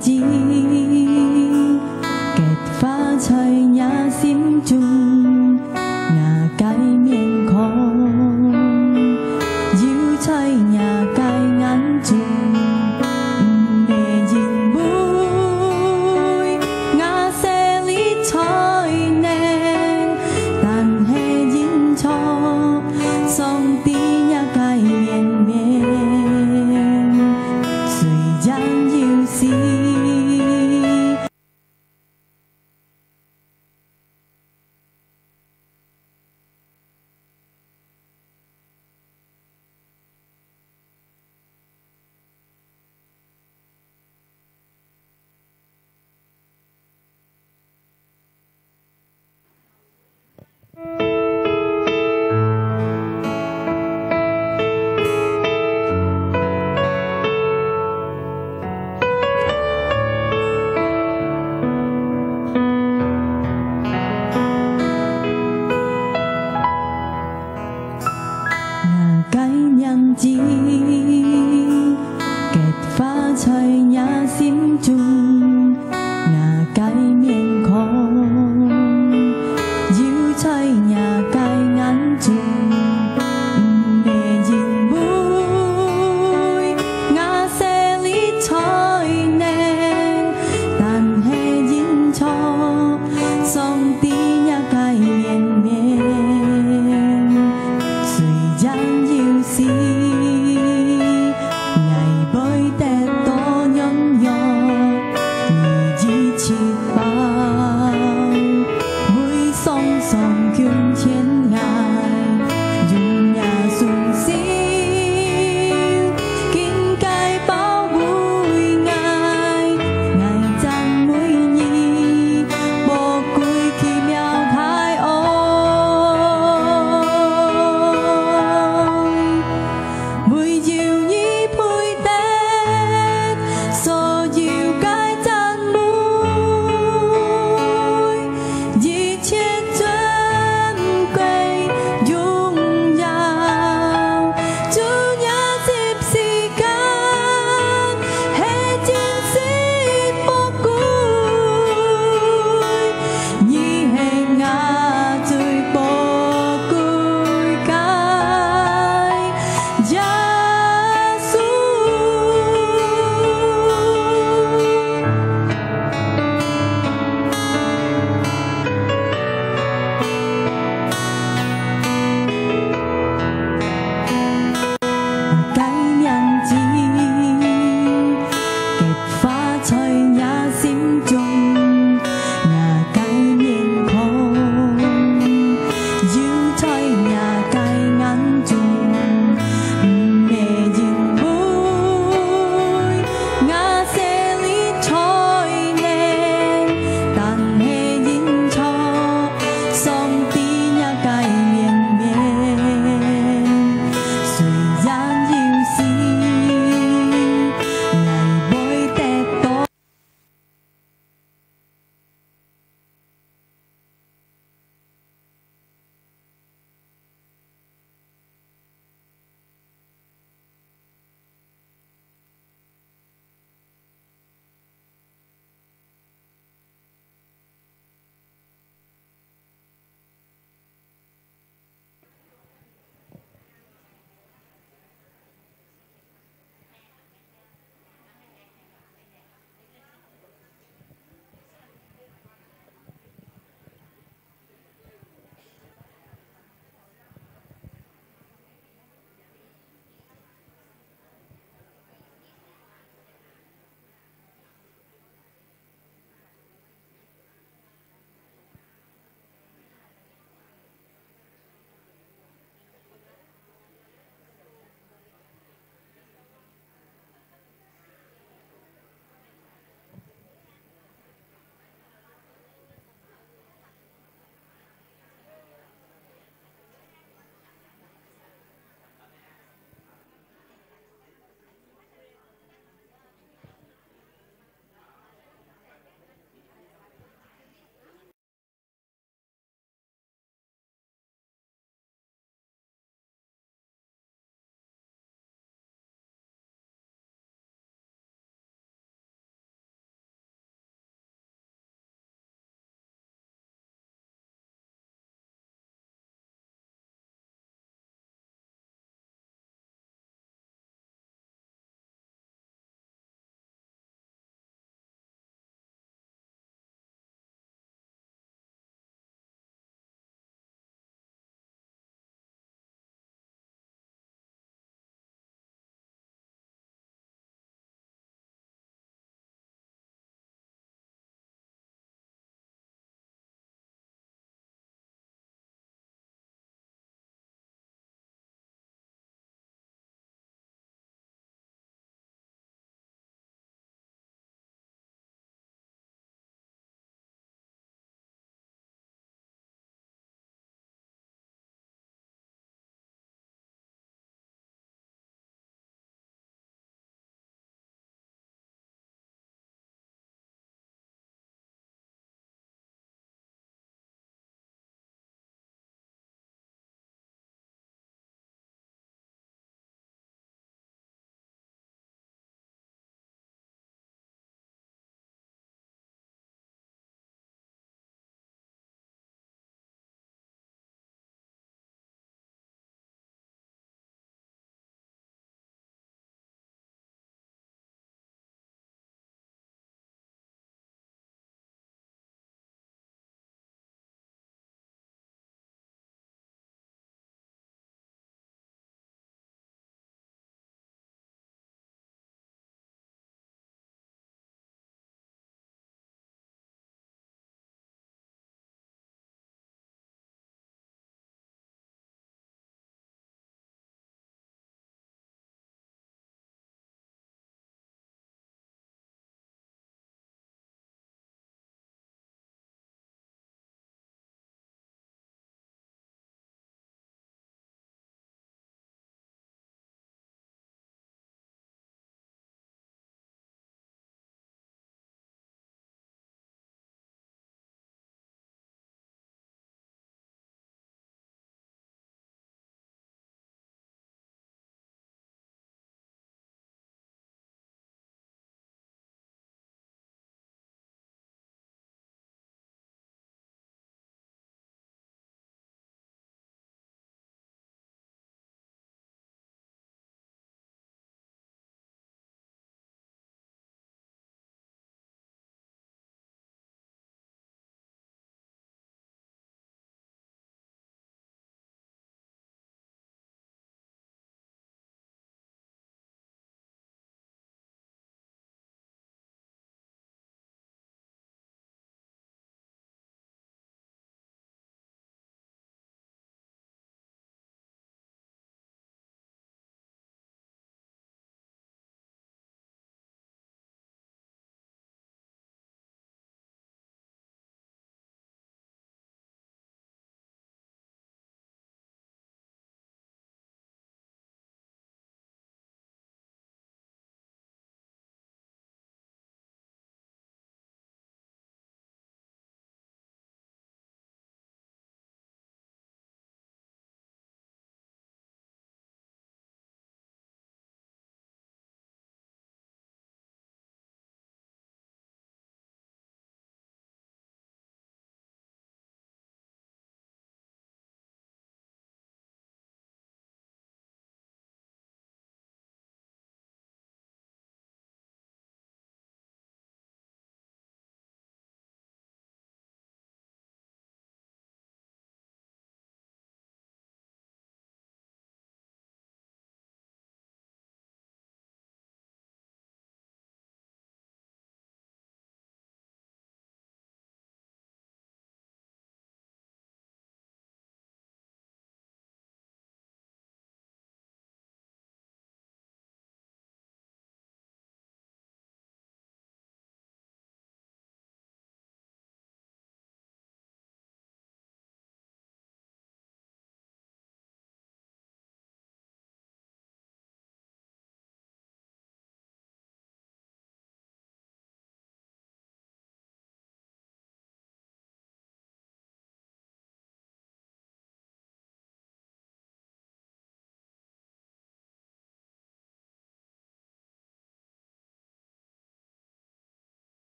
知，kết花在也心中，牙界面孔，要在牙界眼中。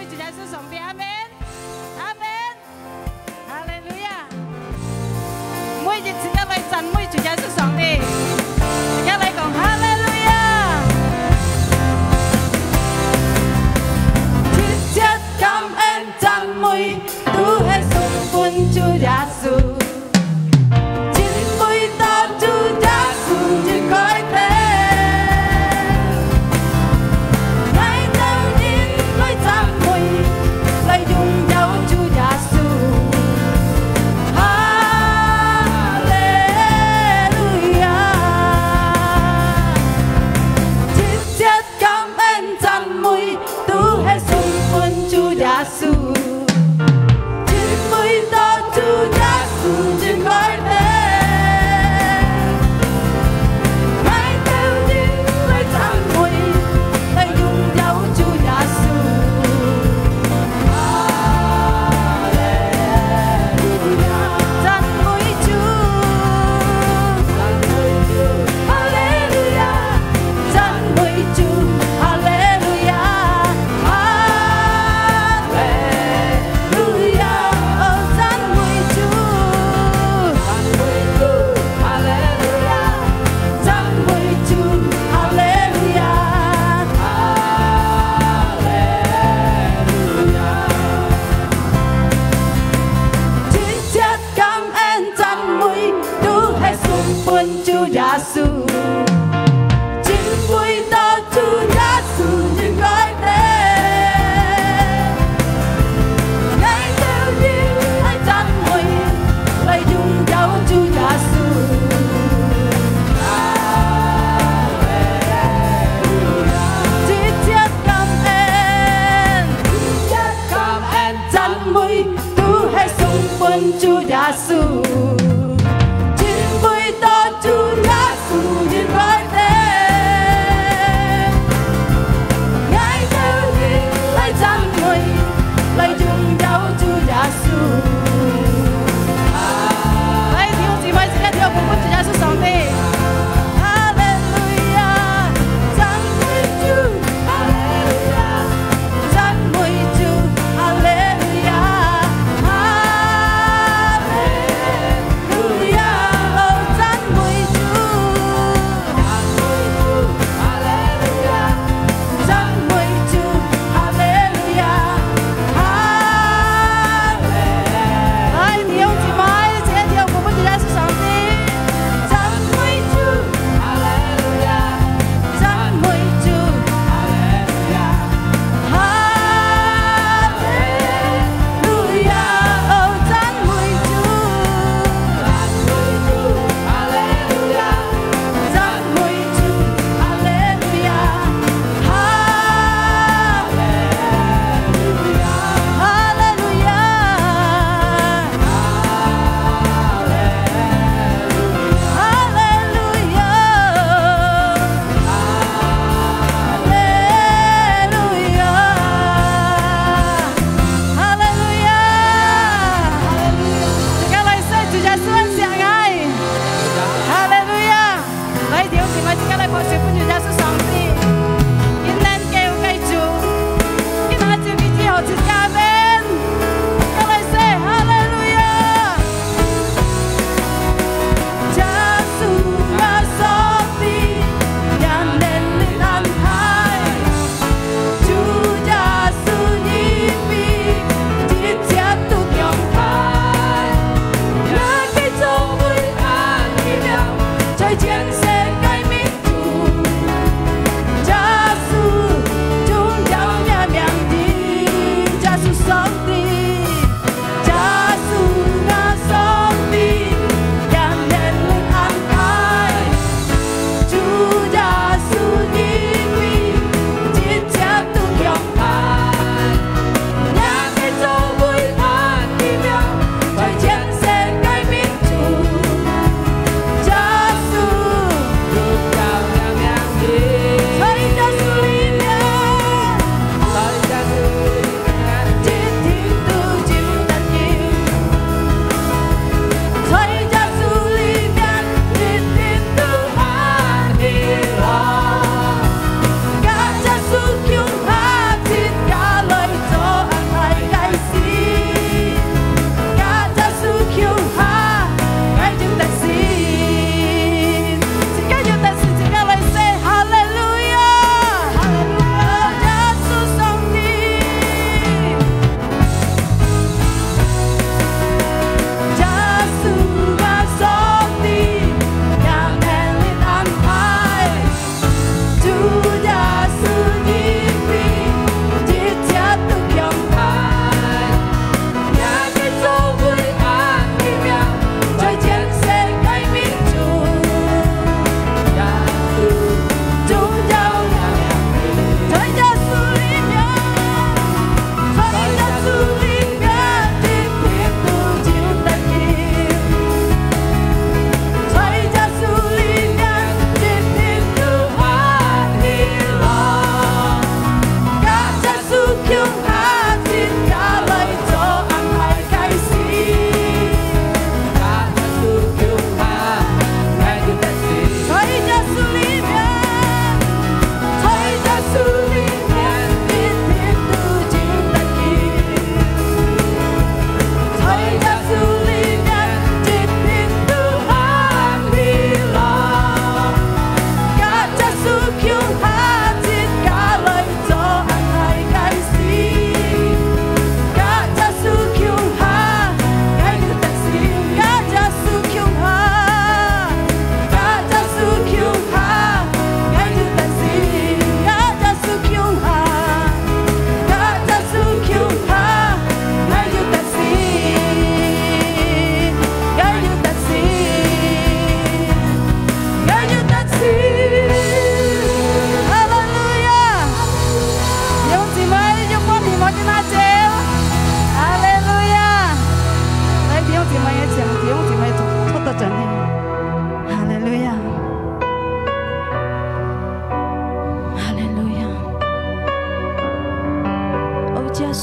美主耶穌上帝，阿門，阿門，哈利路亞。每日前一嚟讚美主耶穌上帝，一嚟講哈利路亞。天天感恩讚美，都係崇拜主耶穌。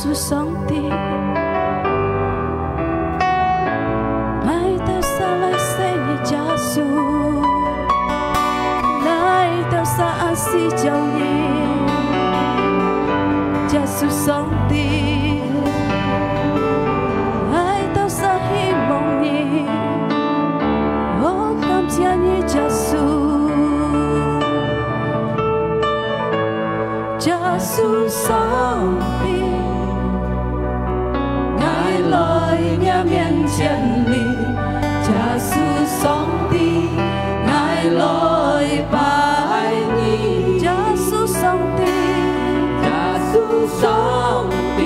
穌上帝，來到撒來聖的耶穌，來到撒安息救你，耶穌上帝，來到撒希望你，我感謝你耶穌。耶穌上帝，愛來你面前裡，耶穌上帝，愛來拜你，耶穌上帝，耶穌上帝，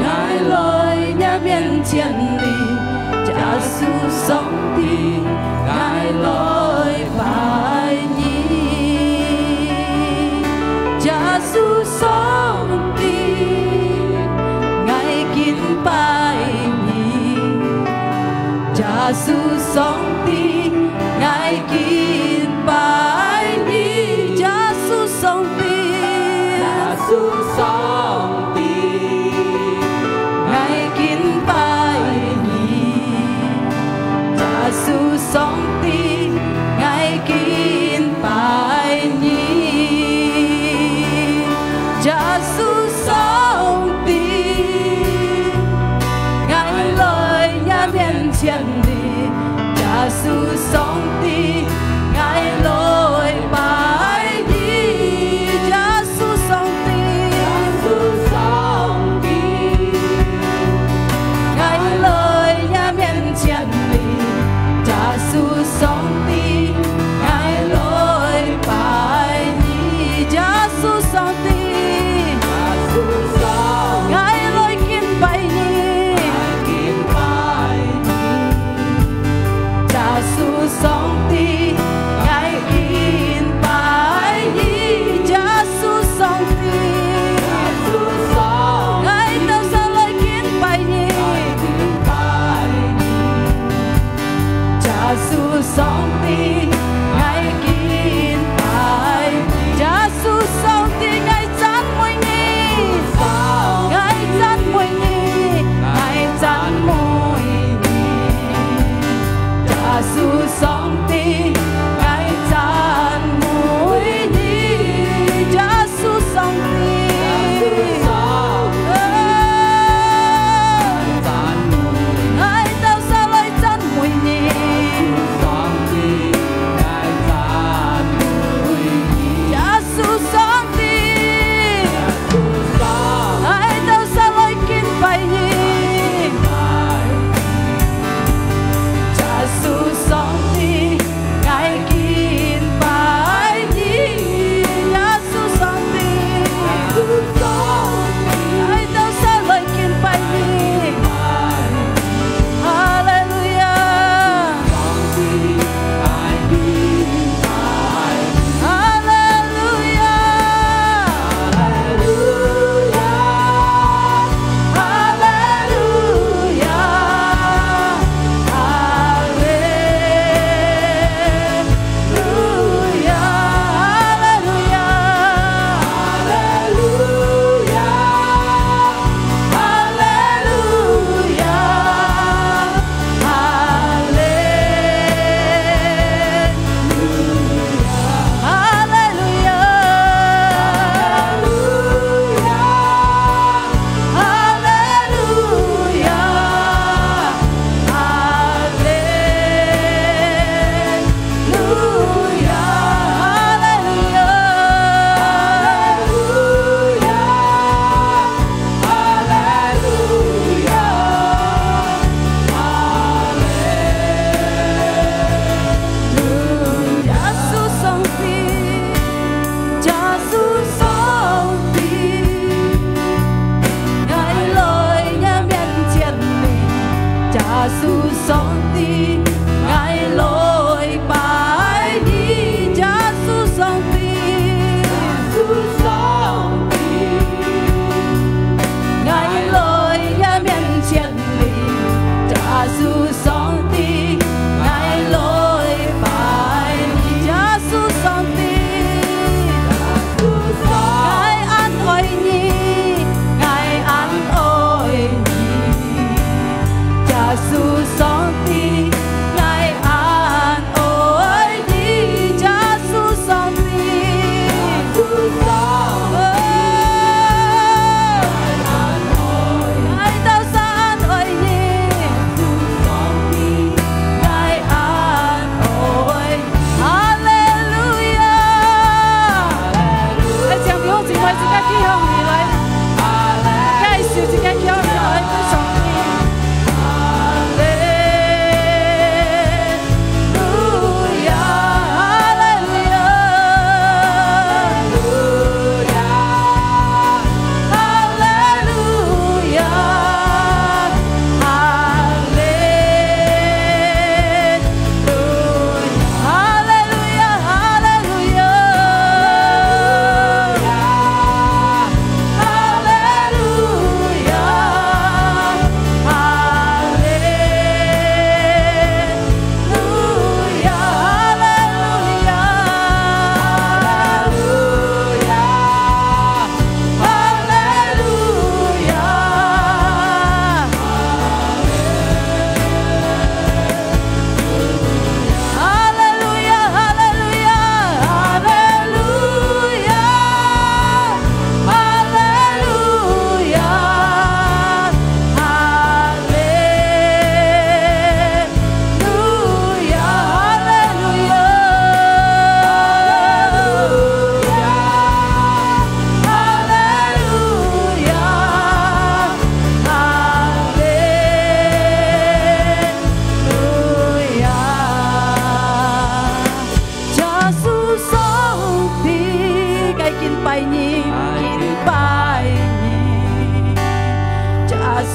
愛來你面前裡，耶穌上帝，愛來拜你。耶穌上帝，愛敬拜你。耶穌上帝，愛敬拜你。耶穌上帝，耶穌上帝，愛敬拜你。耶穌上帝，愛敬拜你。耶穌上帝，愛來你面前裡，耶穌上帝。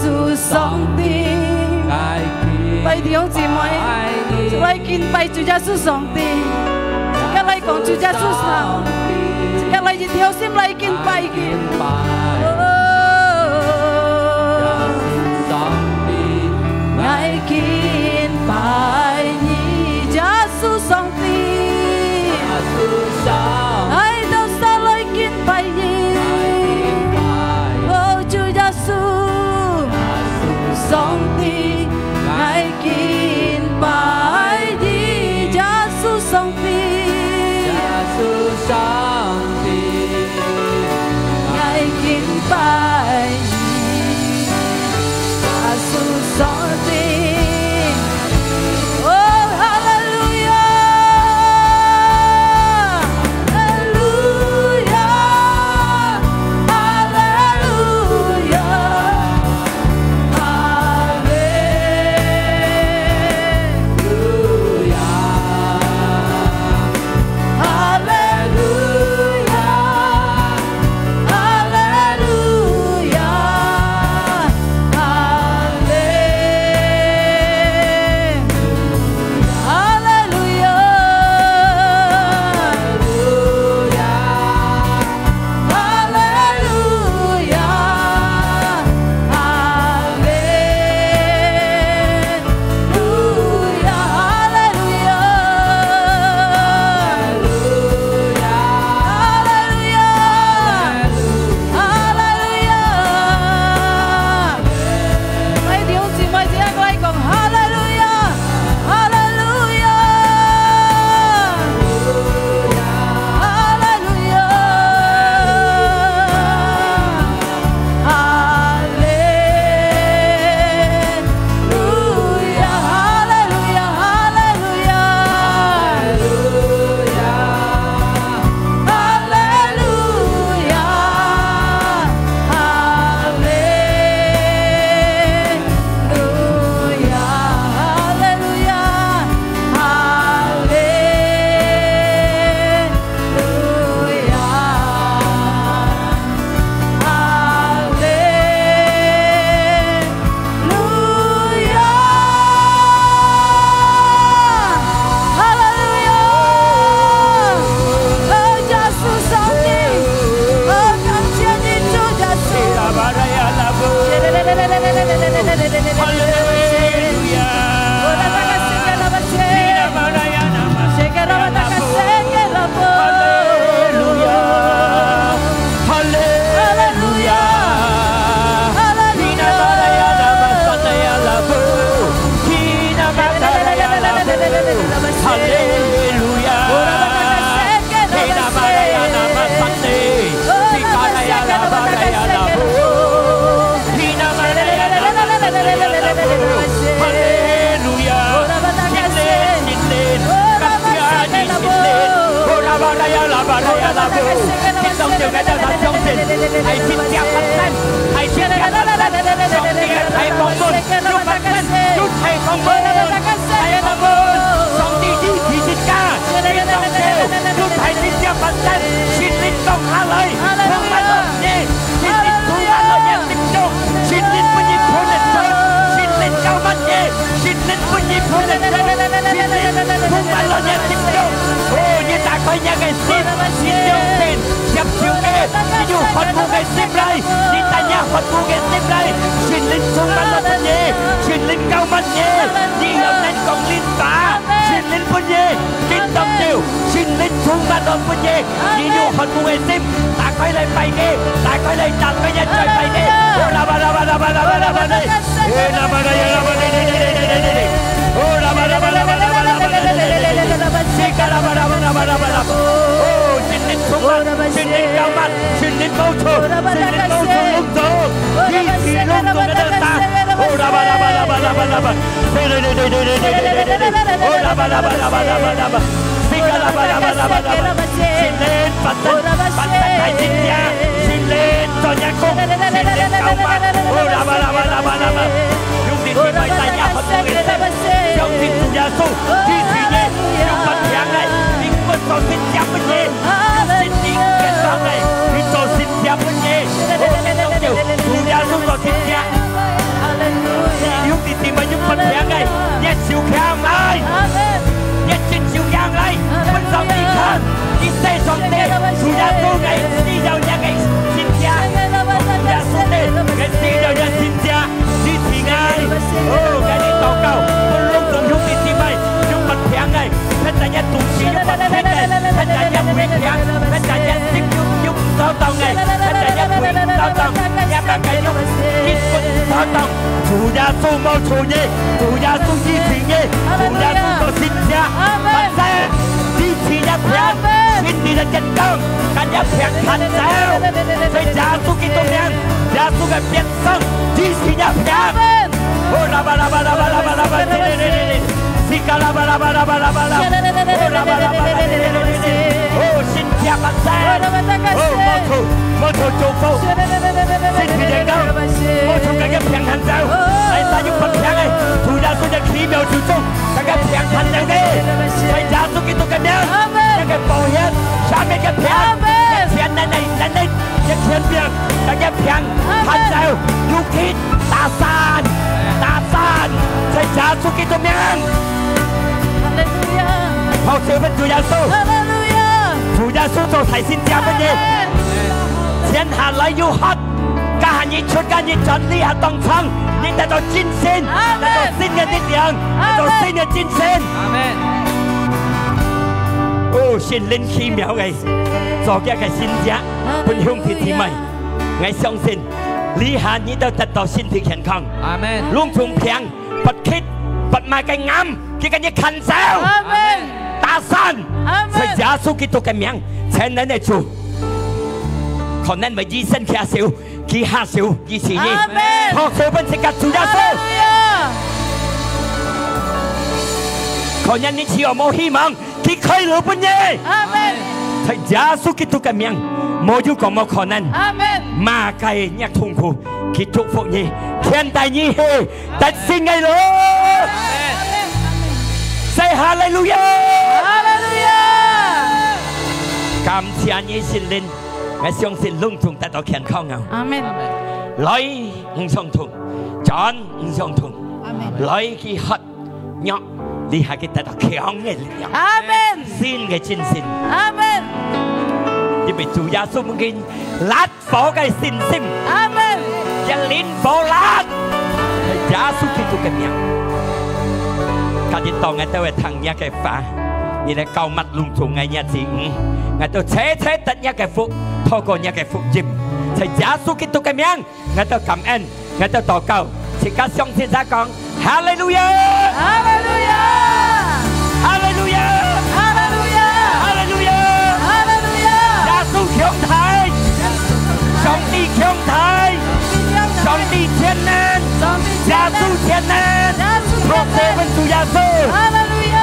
穌上帝，為弟兄姊妹，來敬拜主耶穌上帝，而家來講主耶穌上，而家來熱跳心來敬拜佢。愛敬拜你，耶穌上帝，愛到殺來敬拜你，哦主耶穌上帝，愛敬拜你，耶穌上帝，愛敬拜你，耶穌上帝。平嘅，一小強嚟，一隻小強嚟，本上帝看，一世上帝，主耶穌嘅使有一嘅先知，主耶穌嘅使有一先知，支持我，哦，嘅你禱告，本龍眾兄弟姊妹，用物平嘅，一陣一動事用物平嘅，一陣一會平，一陣一識用手動嘅，一陣一會手動，一陣嘅用結婚手動，主耶穌冇錯嘢，主耶穌支持嘢，主耶穌做先知，萬世支持一平，先至嘅健康，跟一平看走，所以耶穌基督名，耶穌嘅變生支持一平。哦啦吧啦吧啦吧啦吧啦吧，西卡啦吧啦吧啦吧啦吧啦，哦啦吧啦吧啦，哦先知萬世，哦冇錯祝福，先至健康，冇錯嘅一平看走，嚟晒要不平嘅，主耶穌嘅奇妙手中，大家平看走嘅，所以耶穌基督嘅名，一個保險，下面嘅平，一天人哋一天平，大家平看走，要見大山。在耶穌基督名，好謝份主耶穌，主耶穌做提先知乜嘢？天下來要喝，家下熱出家熱盡，呢下當撐，亦得到戰勝，得到新嘅力量，得到新嘅戰勝。阿門。哦，神靈奇妙嘅，做嘅係先知，本兄弟姊妹，我相信。呢下你都得到身體健康，阿門。龍從平，不คิด不買嘅啱，佢嘅一近手，阿門。打散，在耶穌基督嘅名，請你嚟做，可能為醫生下少，佢下少醫治你，學小本即刻做耶穌，可能你只有冇希望，佢開路本嘢，阿門。在耶穌基督嘅名。冇有講冇可能，馬街一痛苦，佢祝福你，天大你去，得勝嘅路，say哈利路亞，哈利路亞，感謝你神靈，我相信龍眾得到健康啊，阿門。女唔相同，전唔相同，女佢喝肉，你係佢得到強嘅力量，阿門。新嘅精神，阿門。因為主耶穌唔見辣火嘅信心，阿門。一連火辣，係耶穌基督嘅名。今日當我都係聽一嘅話，而係購物隆重嘅日子，我都切得一嘅福，透過一嘅福音，係耶穌基督嘅名，我都感恩，我都禱告，即刻向天主講：哈利路亞，哈利路亞，哈利路亞，哈利路亞，哈利路亞。強台，上帝強台，上帝全能，耶穌全能，托謝文主耶穌，哈利路亞，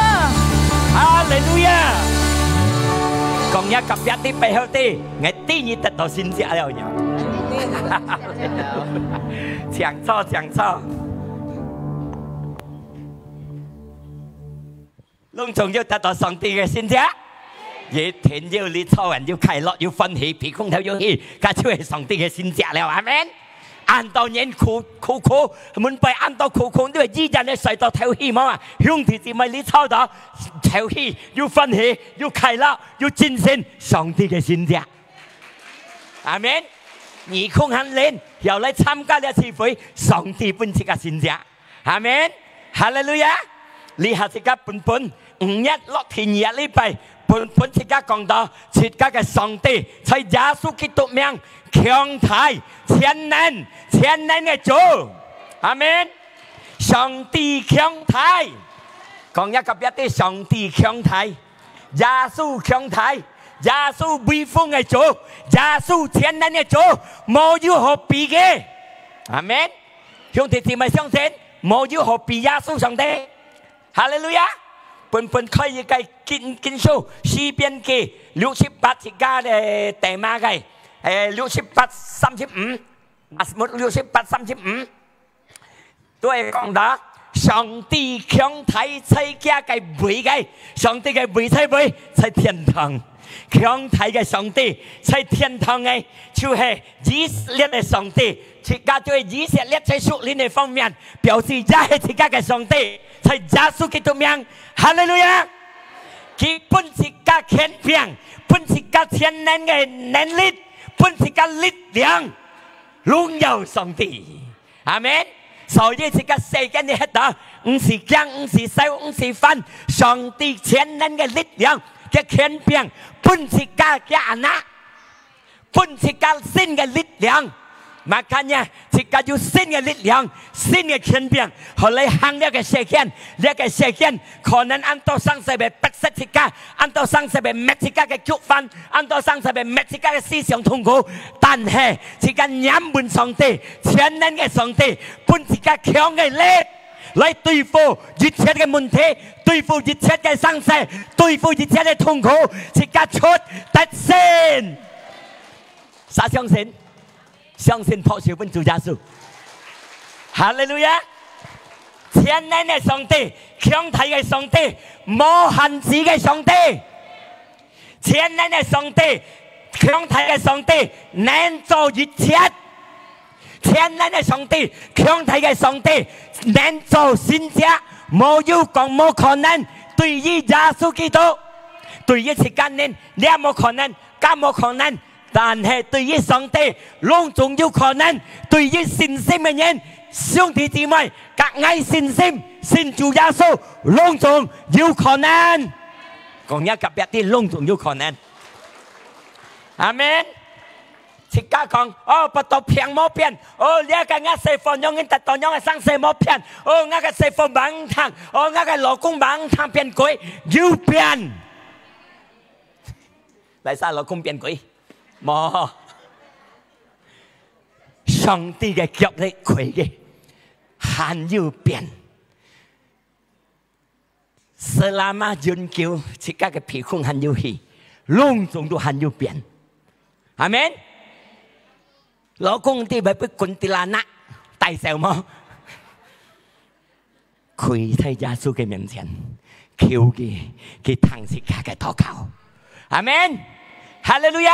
哈利路亞。講一及一啲背後啲，我第二得到先知了樣，講錯講錯，龍總要得到上帝嘅先知。熱天要你操人要快樂要歡喜，鼻孔頭要氣，家超係上帝嘅先知了，阿們。按到人苦，滿背按到苦，都係依人嘅世道頭希望啊！兄弟姊妹你操到頭氣要歡喜要快樂要戰勝上帝嘅先知，阿們。你空閒練又嚟參加呢一次會，上帝本次嘅先知，阿們。哈利路亞！你下次嘅本5日6天2禮拜。本切家講到，切家嘅上帝在耶穌基督名強大全能嘅主，阿們。上帝強大，講一及一啲上帝強大，耶穌強大，耶穌威風嘅主，耶穌全能嘅主，冇有可比嘅，阿們。兄弟姊妹相信，冇有可比耶穌上帝，哈利路亞。本可以嘅經數詩篇嘅68節加嘅第碼嘅68:35，68:35都係講到上帝強體在家嘅位嘅，上帝嘅位在位在天堂，強體嘅上帝在天堂嘅，就係以色列嘅上帝，自家對以色列在屬靈嘅方面表示也係自家嘅上帝，在耶穌基督名，哈利路亞！佢本自家權柄，本自家天然嘅能力，本自家力量，榮耀上帝，阿門。所以這個世界的黑道，唔是強，唔是小，唔是犯，上帝全能嘅力量嘅權柄，本自家嘅阿拿，本自家新嘅力量，makanya自家有新嘅力量，新嘅權柄，後來行呢個世界，呢個世界可能按到上世嘅不實自家，按到上世嘅滅自家嘅觸犯，按到上世嘅滅自家嘅思想痛苦，但係自家仰望上帝，全能嘅上帝，本自家強嘅力來對付一切嘅問題，對付一切嘅上世，對付一切嘅痛苦，自家出得勝，啥相信？相信破小本主耶穌，哈利路亞！全能嘅上帝，強大嘅上帝，無限制嘅上帝，全能嘅上帝，強大嘅上帝，能做一切。全能嘅上帝，強大嘅上帝，能做善者，冇有講冇可能。對於耶穌基督，對於時間呢，你冇可能，更冇可能。但係對於上帝，隆重有可能；對於信心嘅人，兄弟姊妹，格外信心，信主耶穌，隆重有可能。講一個別啲隆重有可能。阿門。即刻講，哦，不到平冇變，哦，呢個我師傅用緊特當用嘅生死冇變，哦，我嘅師傅盲堂，哦，我嘅老公盲堂變鬼，有變。嚟晒老公變鬼。冇，上帝嘅腳力佢嘅很有變，selama研究自家嘅皮膚很有氣，隆重都很有變，阿門。老公啲咪不管啲啦嗱，大小麼？佢喺耶穌嘅面前，求佢聽自家嘅禱告，阿門，哈利路亞！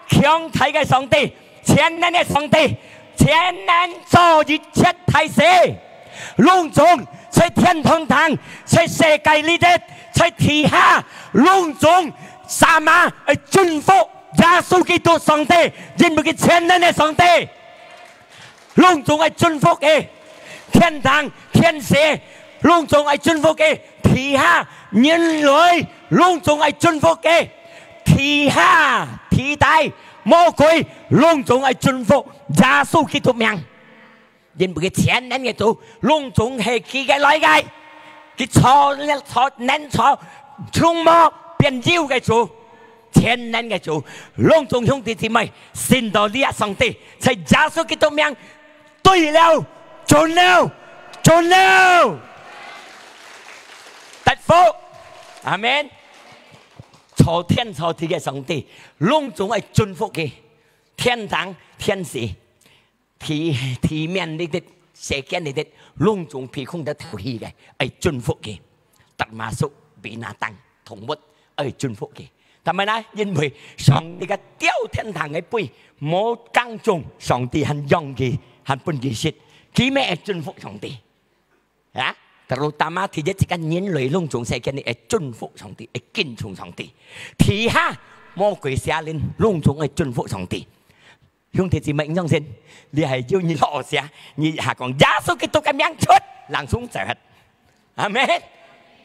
強大嘅上帝，全能嘅上帝，全能做一切大事，隆重在天堂堂，在世界裏的，在地下隆重，什麼係祝福耶穌基督上帝，因為佢全能嘅上帝，隆重係祝福嘅天堂天使，隆重係祝福嘅地下人類，隆重係祝福嘅。地下地帶魔鬼隆重係祝福耶穌基督名，因為佢全能嘅主隆重係佢嘅來嘅，佢錯能錯充滿變妖嘅主，全能嘅主隆重兄弟姊妹，信到呢一上帝，在耶穌基督名對了，做了，做了，得福，阿門。朝天朝地嘅上帝，隆重係祝福嘅天堂天使，地面呢啲世間呢啲隆重披空得頭氣嘅係祝福嘅，特馬叔比那當同物係祝福嘅，係咪呢？因為上帝嘅雕天堂嘅杯冇耕種，上帝很用嘅，很本嘅説，佢咩係祝福上帝啊？terutama tidak jika nhân long trong世界呢係祝福上帝，係敬重上帝。地下魔鬼下令long重係祝福上帝。兄弟姊妹相信，你係要你學下，你下講耶穌基督嘅名出，人送就係，阿門。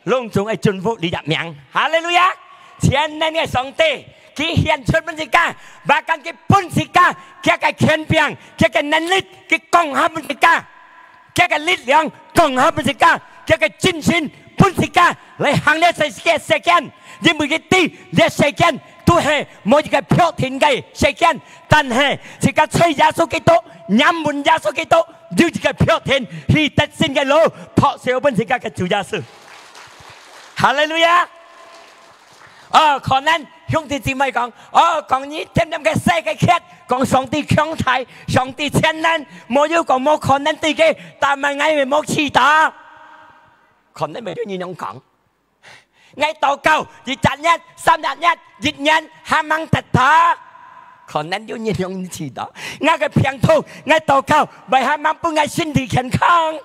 long重係祝福你入名，哈利路亞！全能嘅上帝，佢顯出本自家，bahkan佢本自家，佢嘅權柄，佢嘅能力，佢講下本自家。這個力量共合本自家，這個精神本自家嚟行呢世界，因為佢啲呢世界都係冇一個標準嘅世界，但係自家吹耶穌基督，仰望耶穌基督，有一個標準，係得勝嘅路，破小本自家嘅主耶穌，哈利路亞！哦，可能兄弟姊妹講，哦，講你點點嘅世界劇，講上帝強大，上帝全能，冇有講冇可能對嘅，但係我哋冇期待， còn nên mới như nhau còn ngay tàu cầu chỉ chặt nhất xăm nhạt nhất dịch nhân ham ăn thịt thà còn nên như nhau chỉ đó ngay cái phiền thu ngay tàu cầu bởi ham ăn bữa ngay sinh thì健康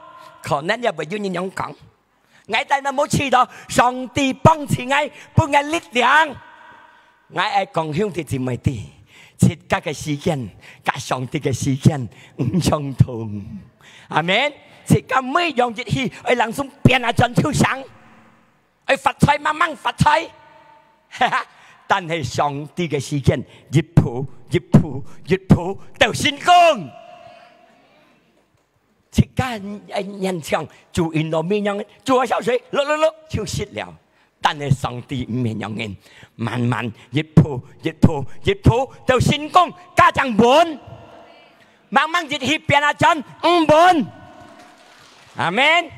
còn nên như nhau còn ngay tại nó mỗi chi đó song ti băng chỉ ngay bữa ngay lít liang ngay ai còn hiếu thì chỉ mấy tỷ chỉ các cái sự kiện các song ti cái sự kiện trong thùng amen chỉ các mấy dòng dịch hi ai lăng xuống biển ở chân thiếu sáng ai phát财慢慢发财但係上帝嘅時間越抱到成功即間人唱做完落面樣做下小水碌就蝕了但係上帝唔係樣人慢慢越抱到成功家長本慢慢越去變阿真唔本阿們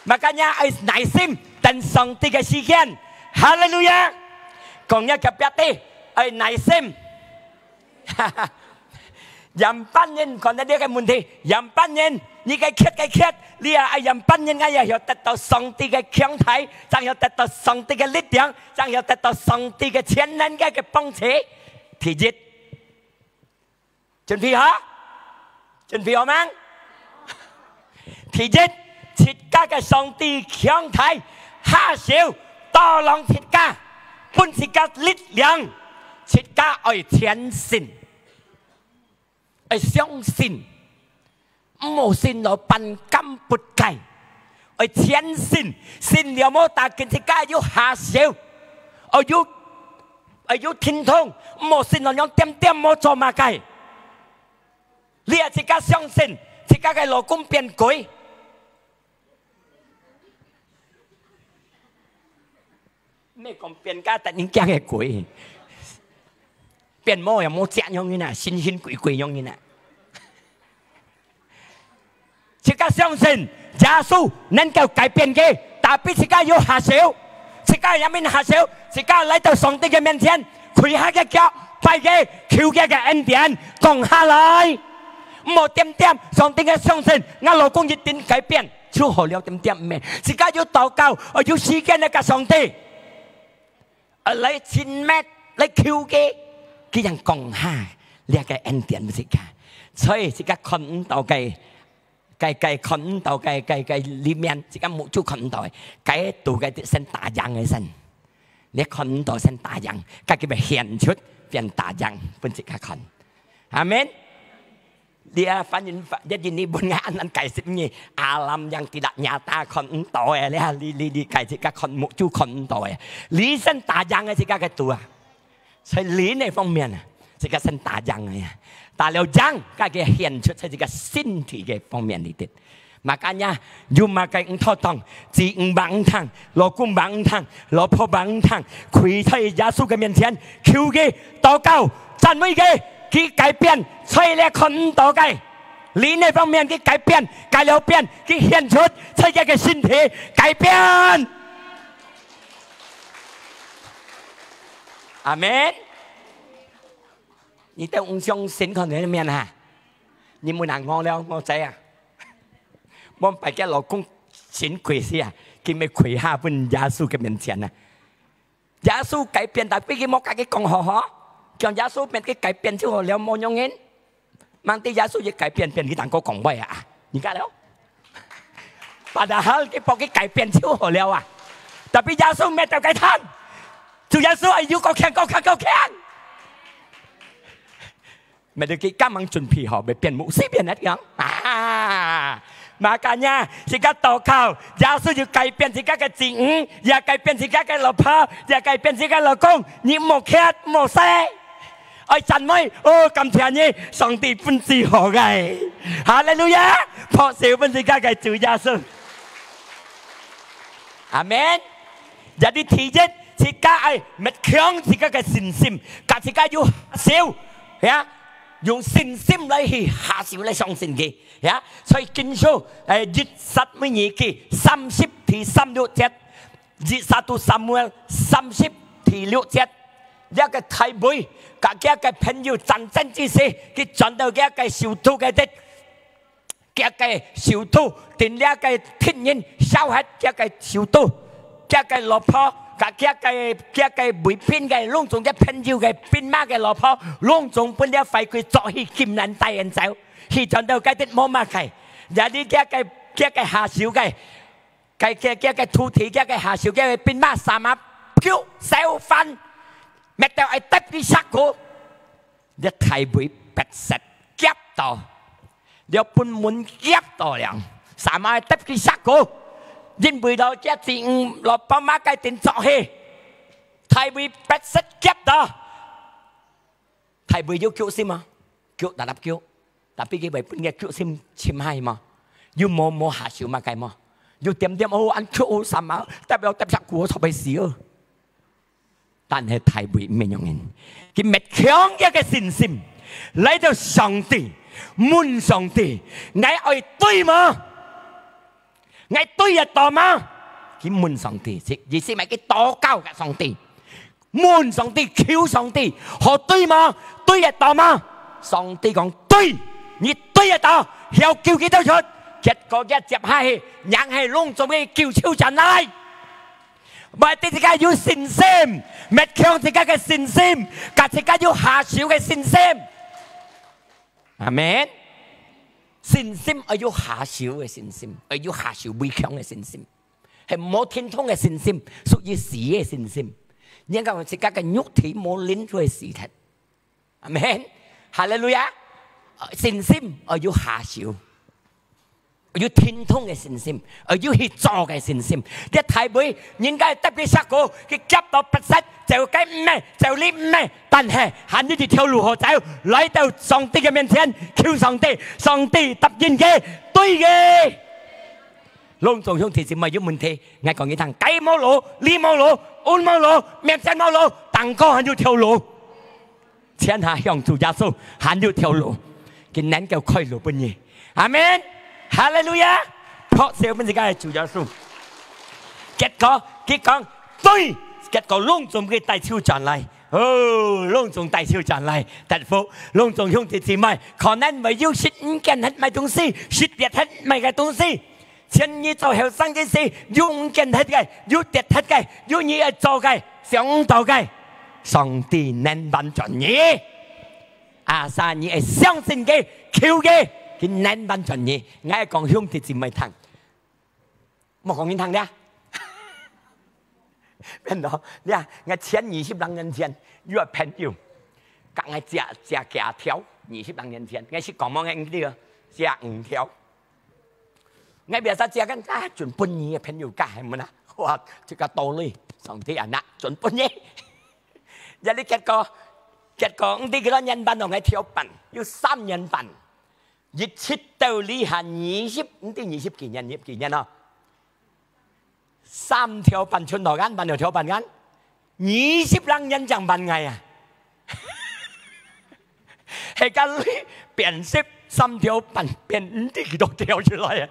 makanya ay耐心等上帝嘅時間哈利路亞講一個別啲ay耐心任班人講到呢個問題任班人你嘅揭你係任班人嘅要得到上帝嘅強大將要得到上帝嘅力量將要得到上帝嘅全能嘅幫助第一準備好嗎第一設家嘅上帝強大下少多浪設家本設家力量設家愛虔誠愛相信冇信到半金不計愛虔誠信了冇大件設家要下少要天通冇信到樣點冇做乜計你係設家相信設家嘅老公變鬼咩講變家突然間嘅鬼，變魔又冇隻樣嘅呐，神鬼樣嘅呐。自家相信耶穌能夠改變嘅，但係自家要下手，自家入面下手，自家嚟到上帝嘅面前，跪下嘅腳，拜嘅求嘅恩典，講下來，冇點點，上帝嘅相信，我老公一定改變，就好了點點咩？自家要禱告，要時間嚟กับ上帝。嚟前咩嚟求嘅，佢人講下呢個恩典唔識㗎，所以自家看唔到嘅，看唔到嘅裡面，自家冇做看唔到嘅，計到嘅先打樣嘅先，你看唔到先打樣，佢叫咪顯出變打樣，本自家看，阿們。Dia fanyin jadi ni bunga anan kai sit ni alam yang tidak nyata kontol ya li kai jika kon mucu kontol ya li sen tajang jika ketua sai li này phong miền jika sen tajang ya ta leo jang ka ke hiển xuất sai jika sin thì ke phong miền dit makanya you makai thao tong ji bang thang lo kum bang thang lo po bang thang quỳ thay giá su cái miền thiên kêu ke祷告讚美嘅佢改變，吹咧看到嘅，你呢方面佢改變，改了變，佢顯出世界嘅身體改變。阿門。你都唔相信佢哋面啊？你冇難我了，我仔啊！我拜嘅老公先跪先啊，佢咪跪下本耶穌嘅面前啊！耶穌改變，但係佢冇解佢講好。叫耶穌變佢改變之後了冇用嘅，問題耶穌亦改變變佢當個講話啊，而家了，padahal佢幫佢改變之後了啊，特別耶穌咩就改貪，做耶穌係要夠強，咪佢今晚準備好咪變牧師變一樣啊。Makanya jika tokau, Yesus juga改變自己嘅字語，也改變自己嘅老婆，也改變自己嘅老公，你冇咳冇聲，愛讚美哦，感謝你，上帝本是好嘅，哈利路亞，破少本自己嘅主耶穌，阿門。Jadi tiga jika ai metkang jika ke sinsim, jika you hasil, ya, yung sinsim lagi hasil lagi song singi, ya. 所以經書21記30至36節，21到31 30至6節，一個太妹，各一個朋友戰爭之時，佢轉到一個小偷嘅的，一個小偷，定一個天人烧hết cái小刀，cái老婆，cái bụi pin cái long trùng cái pin yêu cái pin má cái老婆，long trùng本啲廢佢作起劍人大人走，去傳到cái啲冇乜嘅，有啲cái下小嘅。cái thu thị cái hạ siêu cái pin má sa má cứu sao phân mẹ tao ai tép đi sắc cô để thay bụi bẹt sệt kép to để bún muốn kép to liền sa má tép đi sắc cô nhìn bụi đó cái tiền lọp bao má cái tiền chọ hê thay bụi bẹt sệt kép to thay bụi yêu cứu sim mà cứu đã đáp cứu tapi cái bụi nghe cứu sim chim hay mà yêu mò hạ siêu mà cái màอยู่เต็มโอ้อันชั่วสามารถแต่เราแต่สักหัวทบไปเสีย但係太會咩樣人佢滅強一個信心嚟到上帝滿上帝我愛對嗎我對得到嗎佢滿上帝意思係佢禱告嘅上帝滿上帝求上帝可對嗎對得到嗎上帝講對你對得到要叫幾多出結果一接下去，硬係隆重嘅叫超人嚟，唔係啲自己要信心，滅強自己嘅信心，架自己要下小嘅信心，阿們，信心係要下小嘅信心，係要下小會強嘅信心，係冇天通嘅信心，屬於死嘅信心，因為自己嘅肉體冇拎出嚟死體，阿們，哈利路亞，信心係要下小。要天通嘅信心，要協助嘅信心。啲太妹應該特別識個，佢急到不實就計咩，就呢咩。但係行呢條路何走？嚟到上帝嘅面前，求上帝，上帝答應嘅，對嘅。隆重兄弟姊妹有問題，我講你聽，計冇路，呢冇路，安冇路，面前冇路，但哥行呢條路，前下向主耶穌行呢條路，佢能夠開路本嘢，阿門。哈利路亞，學小本自己係主耶穌。結果佢講對，結果隆重嘅大超傳嚟，隆重大超傳嚟，大夫隆重兄弟姊妹，可能唔要説五件係買東西，説別係買嘅東西，前你做後生嘅事，要五件係嘅，要別係嘅，要你係做嘅，想到嘅，上帝能幫助你，阿薩你係相信嘅，求嘅。佢難辦盡嘢，我係講兄弟姊妹聽，冇講你聽嘅。邊度？你啊，我前20多年前約朋友，跟我食雞條，20多年前，我是講乜嘢啲啊？食5條，我別說食緊啊，盡半夜嘅朋友加係乜啊？哇，這個道理上帝人啦，盡半夜，有啲結果啲幾多人辦同我跳笨，要3人辦。一切道理係20幾年啊，3條辦春頭間，辦2條辦間，20多人就辦ไง啊？係間變色3條辦變5幾多條出來啊！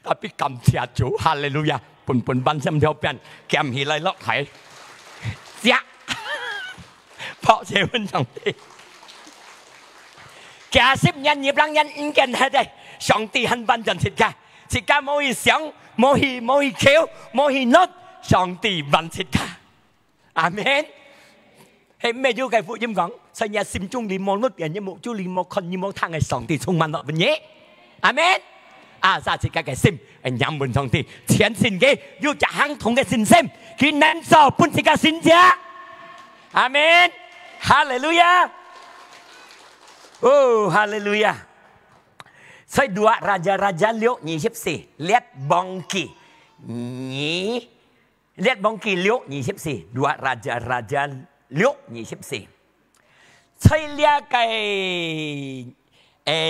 特別感謝主，哈利路亞，半辦3條變，減起來落係，呀，破謝分上帝。假設人業人唔見係嘅，上帝很幫助自己，自己冇去想，冇去求，冇去努，上帝幫自己。阿門。係咩叫嘅福音講？成日心中念望乜人一目就念望看念望聽係上帝充滿落邊嘢。阿門。啊，撒自己嘅心係仰望上帝，前進嘅要相同嘅信心，佢能做本自己信者。阿門。哈利路亞。Oh, haleluya. Saya 2 Raja-Raja Liuk 24. Lihat bongki. Lihat bongki Liuk 24. 2 Raja-Raja Liuk 24. Saya lihat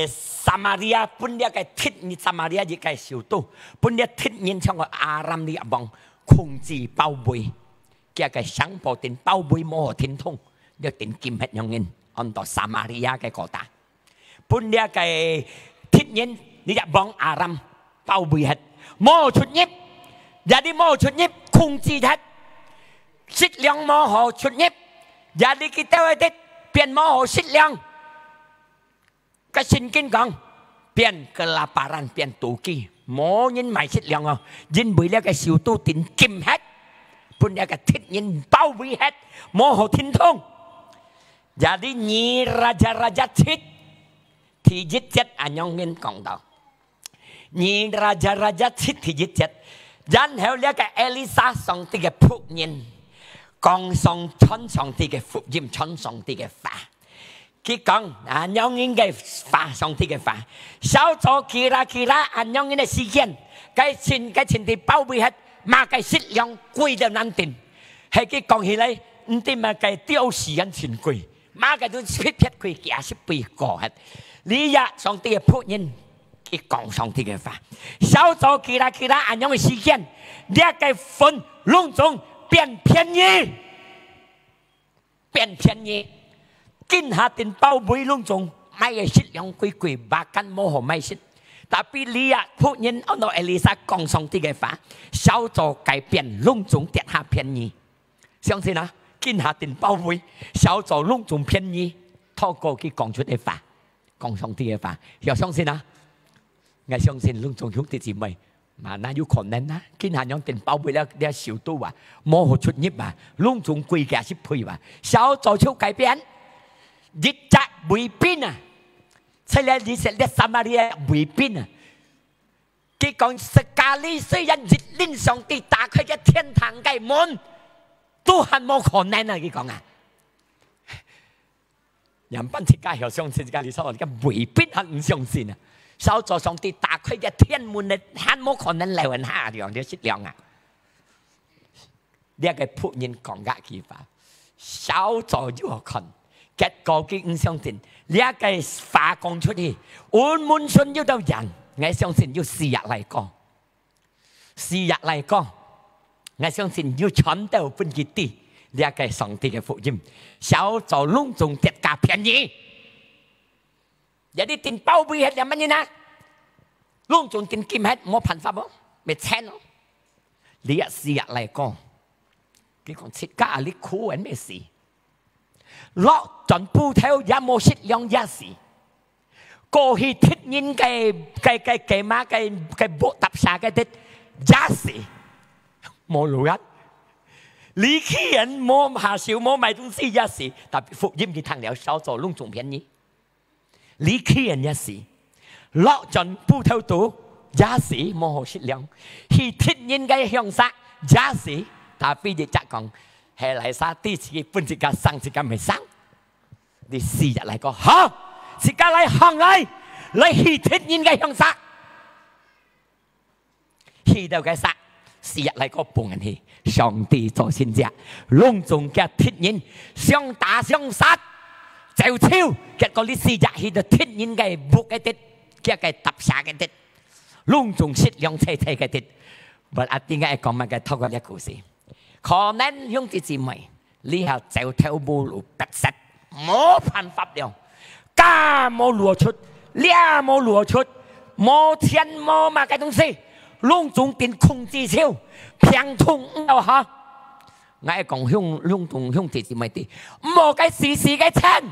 Samaria pun dia thiết như Samaria gì siêu tu. Pun dia thiết nhiên trong Aram đi bong. Khung chi bao bùi. Kia sáng bộ tiền bao bùi mô thiên thông. Dia tiền kim hết nhau nghìn. On to Samaria cái cổ ta, pun dia cái thiết nhiên đi dạo bóng Aram bao bì hết, mò chuột nhếp, jadi mò chuột nhếp khung chi hết, xích liang mò hồ chuột nhếp, jadi kita vậy biến mò hồ xích liang, cái xin kinh còn biến kelaparan biến tù kỳ, 冇人買質量啊，因為呢個小都點禁hết，本呢個鐵人包圍hết，冇好天通。Jadi nyi raja-raja Tit thì giết chết anh nhong nên còn đó. Nyi raja-raja Tit thì giết chết. Dân hiểu lẽ cái Elisa xong thì cái phụ nhân, còn xong chọn xong thì cái phụ diêm chọn xong thì cái phá. Khi còn anh nhong nên cái phá xong thì cái phá. Sau cho kira anh nhong nên là sự kiện, cái chuyện thì bao bì hết, mà cái sức lượng quỳ đều năng tin. Hay cái còn hiện nay, nhưng mà cái tiêu sĩ anh chuyện quỳ. Mà cái tôi biết quỳ kia sẽ bị cổ hết. Lý do xong thì cái phụ nhân, cái còn xong thì cái phá. Sau cho kira anh nhong cái sự kiện, để cái phần lung tung biến偏移. Biến偏移. Kinh hạ tình bao bối lung tung, mai cái sức lượng quỳ bà căn mô hồ mai sức. Tapi lihat phụ nhân ông nội Elisa còn xong thì cái phá. Sau cho cái biến lung tung tiết hạ偏移. Xong xin à? Kinh hạ tình bao bối, sau cho lung tung偏移, thô cô cái còn chút cái phá. Còn xong thì cái phá. Hiểu xong xin à? Ngay xong xin lung tung hướng thì gì mày. Mà na yu còn nên á, kinh hạ nhóm tình bao bối là đeo xỉu tu à. Mô hồ chút nhíp à, lung tung quỳ gà xíp phùi à. Sau cho chú cái biến. Dịch chắc bùi pin à. Thế là đi sẽ đến Samaria bùi pin à. Cái con Scali虽然dịch linh上帝打開嘅天堂嘅門，都係冇可能啊！佢講啊，人班設計又相信㗎，你所謂嘅未必係唔相信啊！手座上帝打開嘅天門咧，係冇可能嚟人下樣啲質量啊！呢個僕人講嘅句話，手座要看，結果佢唔相信，呢個話講出去，滿滿信要到人。我相信要4日嚟講，4日嚟講，我相信要傳到本基地，呢個上帝嘅福音，小做隆重跌價便宜，有啲tiền包庇係點乜嘢啊？隆重tiền金係冇辦法喎，咪錢咯。呢4日嚟講，佢講設家你苦係咩事？落盡鋪頭也冇質量也是。過去鐵人嘅馬嘅bộ tập xa cái tết giá sĩ冇路一lý khi人冇下少冇買東西一時特別福音嘅堂了稍作隆重便宜理khi人一時落盡鋪頭度giá sĩ冇好質量去鐵人嘅向殺giá sĩ特別亦則講係嚟殺啲自己本自己生自己未生你4日嚟講嚇自家嚟行嚟，嚟去鐵人嘅向殺，去到嘅殺4日嚟個半人去，上帝做先者，隆重嘅鐵人相打相殺，就超結果呢4日去到鐵人嘅木嘅啲，嘅揼殺嘅啲，隆重質量齊齊嘅啲，我阿點解講乜嘅透過一故事，可能兄弟姊妹，你係走條無路不實，冇辦法了。家冇攞出，糧冇攞出，冇錢冇買嘅東西，隆重點控制超，平通又嚇。我講隆重兄弟姊妹啲，冇嘅時嘅錢，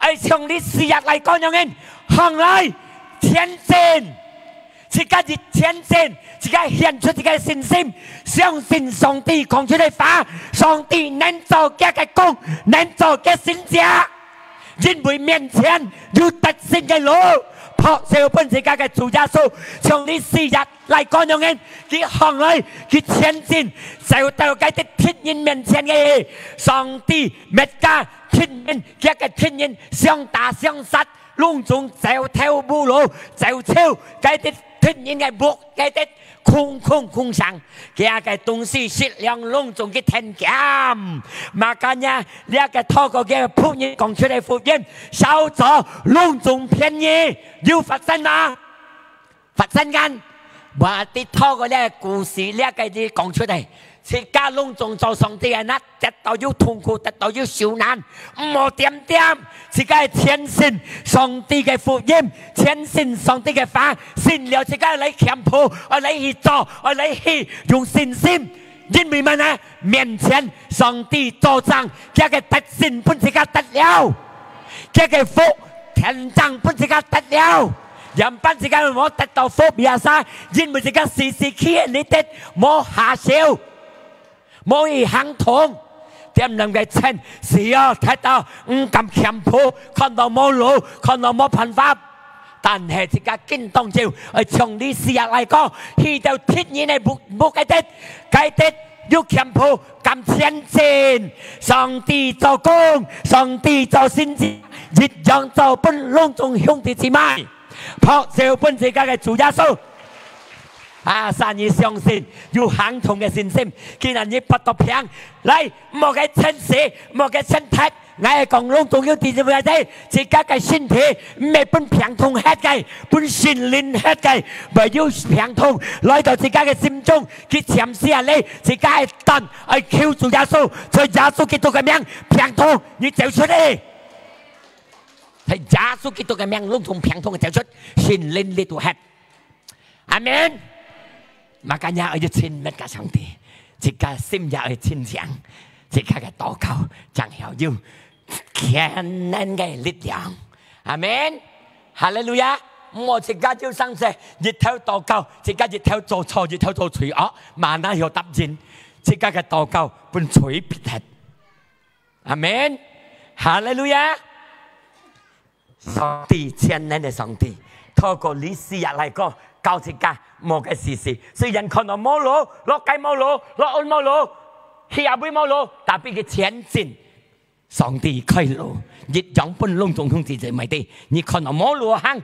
係從呢4日嚟講樣嘅，行嚟天真，自家熱天真，自家獻出自己嘅信心，相信上帝講出嚟話，上帝能做嘅工，能做嘅先者。因為面前有特性嘅路，撲少本自家嘅主耶穌，從呢4日嚟講樣嘅，佢行嚟，佢前進，就到佢啲天人面前嘅，上帝滅家天人，佢嘅天人相打相殺，隆重走條無路，走超佢啲天人嘅木，佢啲空上，佢嘅東西質量隆重嘅天價。Makanya dia cái thọ của cái phụ nhân講出嚟福音，少咗隆重便宜，要發生嘛？發生緊，話啲thọ của呢個故事呢個啲講出嚟，自家隆重做上帝嘅那得到要痛苦，得到要受難，唔好點，自家係虔信上帝嘅福音，虔信上帝嘅法，信了自家嚟謙卑，我嚟去做，我嚟去用信心。因為乜呢？面前上帝作證，佢嘅特性本自己得了，佢嘅福天降本自己得了，人班時間我得到福比亞沙，因為時間時時企你的冇下笑，冇以行同，點能夠稱是啊睇到咁強迫，看到冇路，看到冇辦法，但係時間見當照，從呢事日嚟講，去到天然嘅冇計的要強迫咁前進，上帝做工，上帝做先知，一樣做本隆重兄弟姊妹。撲照本自家嘅主耶穌啊！神而相信要行同嘅信心，既然你不得平嚟，冇嘅親事，冇嘅身體，我係講隆重要啲嘅啫，自家嘅身體未本平同hết嘅，本心靈hết嘅，咪要平同來到自家嘅心中，佢潛思下你，自家係等係求主耶穌，在耶穌基督嘅名平同，你走出嚟。係耶穌基督嘅名隆重平同嘅走出，心靈呢度hết，阿門。Makanya ở trên tất cả song thì chỉ cả xin nhà ở trên giảng chỉ cả cái祷告chẳng hiểu như khen nên cái lực lượng amen hallelujah 我只家就上世日頭禱告只家日頭做錯日頭做罪惡萬那有答應只家嘅禱告本隨必吃 amen hallelujah 上帝千年嘅上帝透過歷史日嚟講教自家冇嘅事事，雖然可能冇路，落街冇路，落岸冇路，下邊冇路，但係佢前進，上帝開路，一樣本隆重兄弟姐妹哋，你可能冇路行，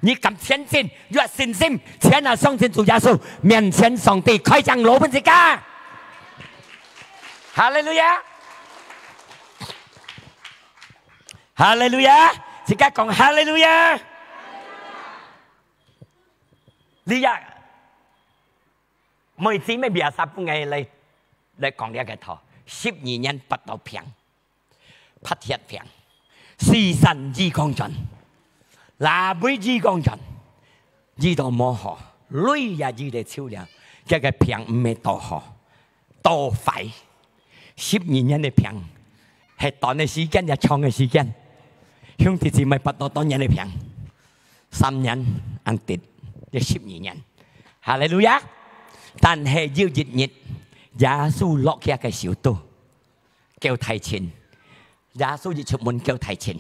你咁前進，有信心，前啊相信主耶穌，面前上帝開張路俾自家，哈利路亞，哈利路亞，自家講哈利路亞。呢日每次咩別十半ngày嚟講呢個頭，12年不到平，不鐵平，時辰之光盡，那杯之光盡，呢度冇河，累呀呢度超量，這個平唔係多河，多快，12年嘅平係短嘅時間，又長嘅時間，兄弟姊妹不到當年嘅平，3年安跌。12年，哈利路亞！但係要日日，耶穌落下嘅小道，叫提前，耶穌一出門叫提前，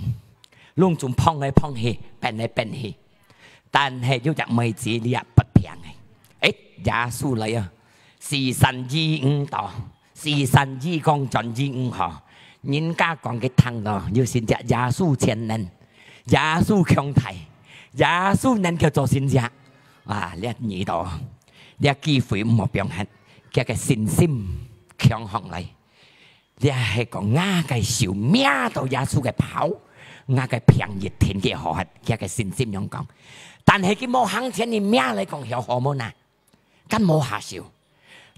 隆重碰嚟碰去，變嚟變去，但係要入妹子你也不平嘅，耶穌嚟啊！時辰之五道，時辰之光盡之五河，人家講嘅聽到，要先只耶穌前人，耶穌強提，耶穌能叫做先者。啊！呢耳朵，呢機會唔好表現，佢嘅信心強行嚟。你係講啱嘅小命到耶穌嘅跑，啱嘅平熱天嘅河，佢嘅信心咁講。但係佢冇行前嘅命嚟講有何冇難，根冇下笑。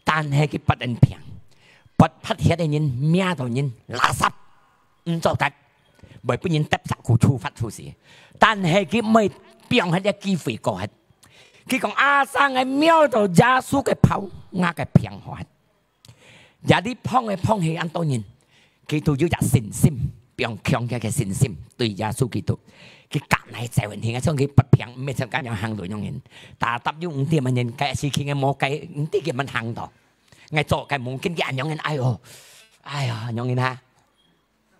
但係佢不能平，不起嘅人命到人垃圾唔做得，為不然得實佢處罰處事。但係佢未表現嘅機會過係。佢講阿生係瞄到耶穌嘅跑，啱嘅平衡。有啲碰嚟碰去，咁當然，佢都要有信心，變強嘅信心對耶穌基督。佢隔嚟就係聽嘅，所以佢不平，咩就咁樣行到樣人。但係揼要5啲萬人計事情嘅冇計，5啲嘅問行到，我做嘅冇見嘅人樣人，哎呀，樣人嚇，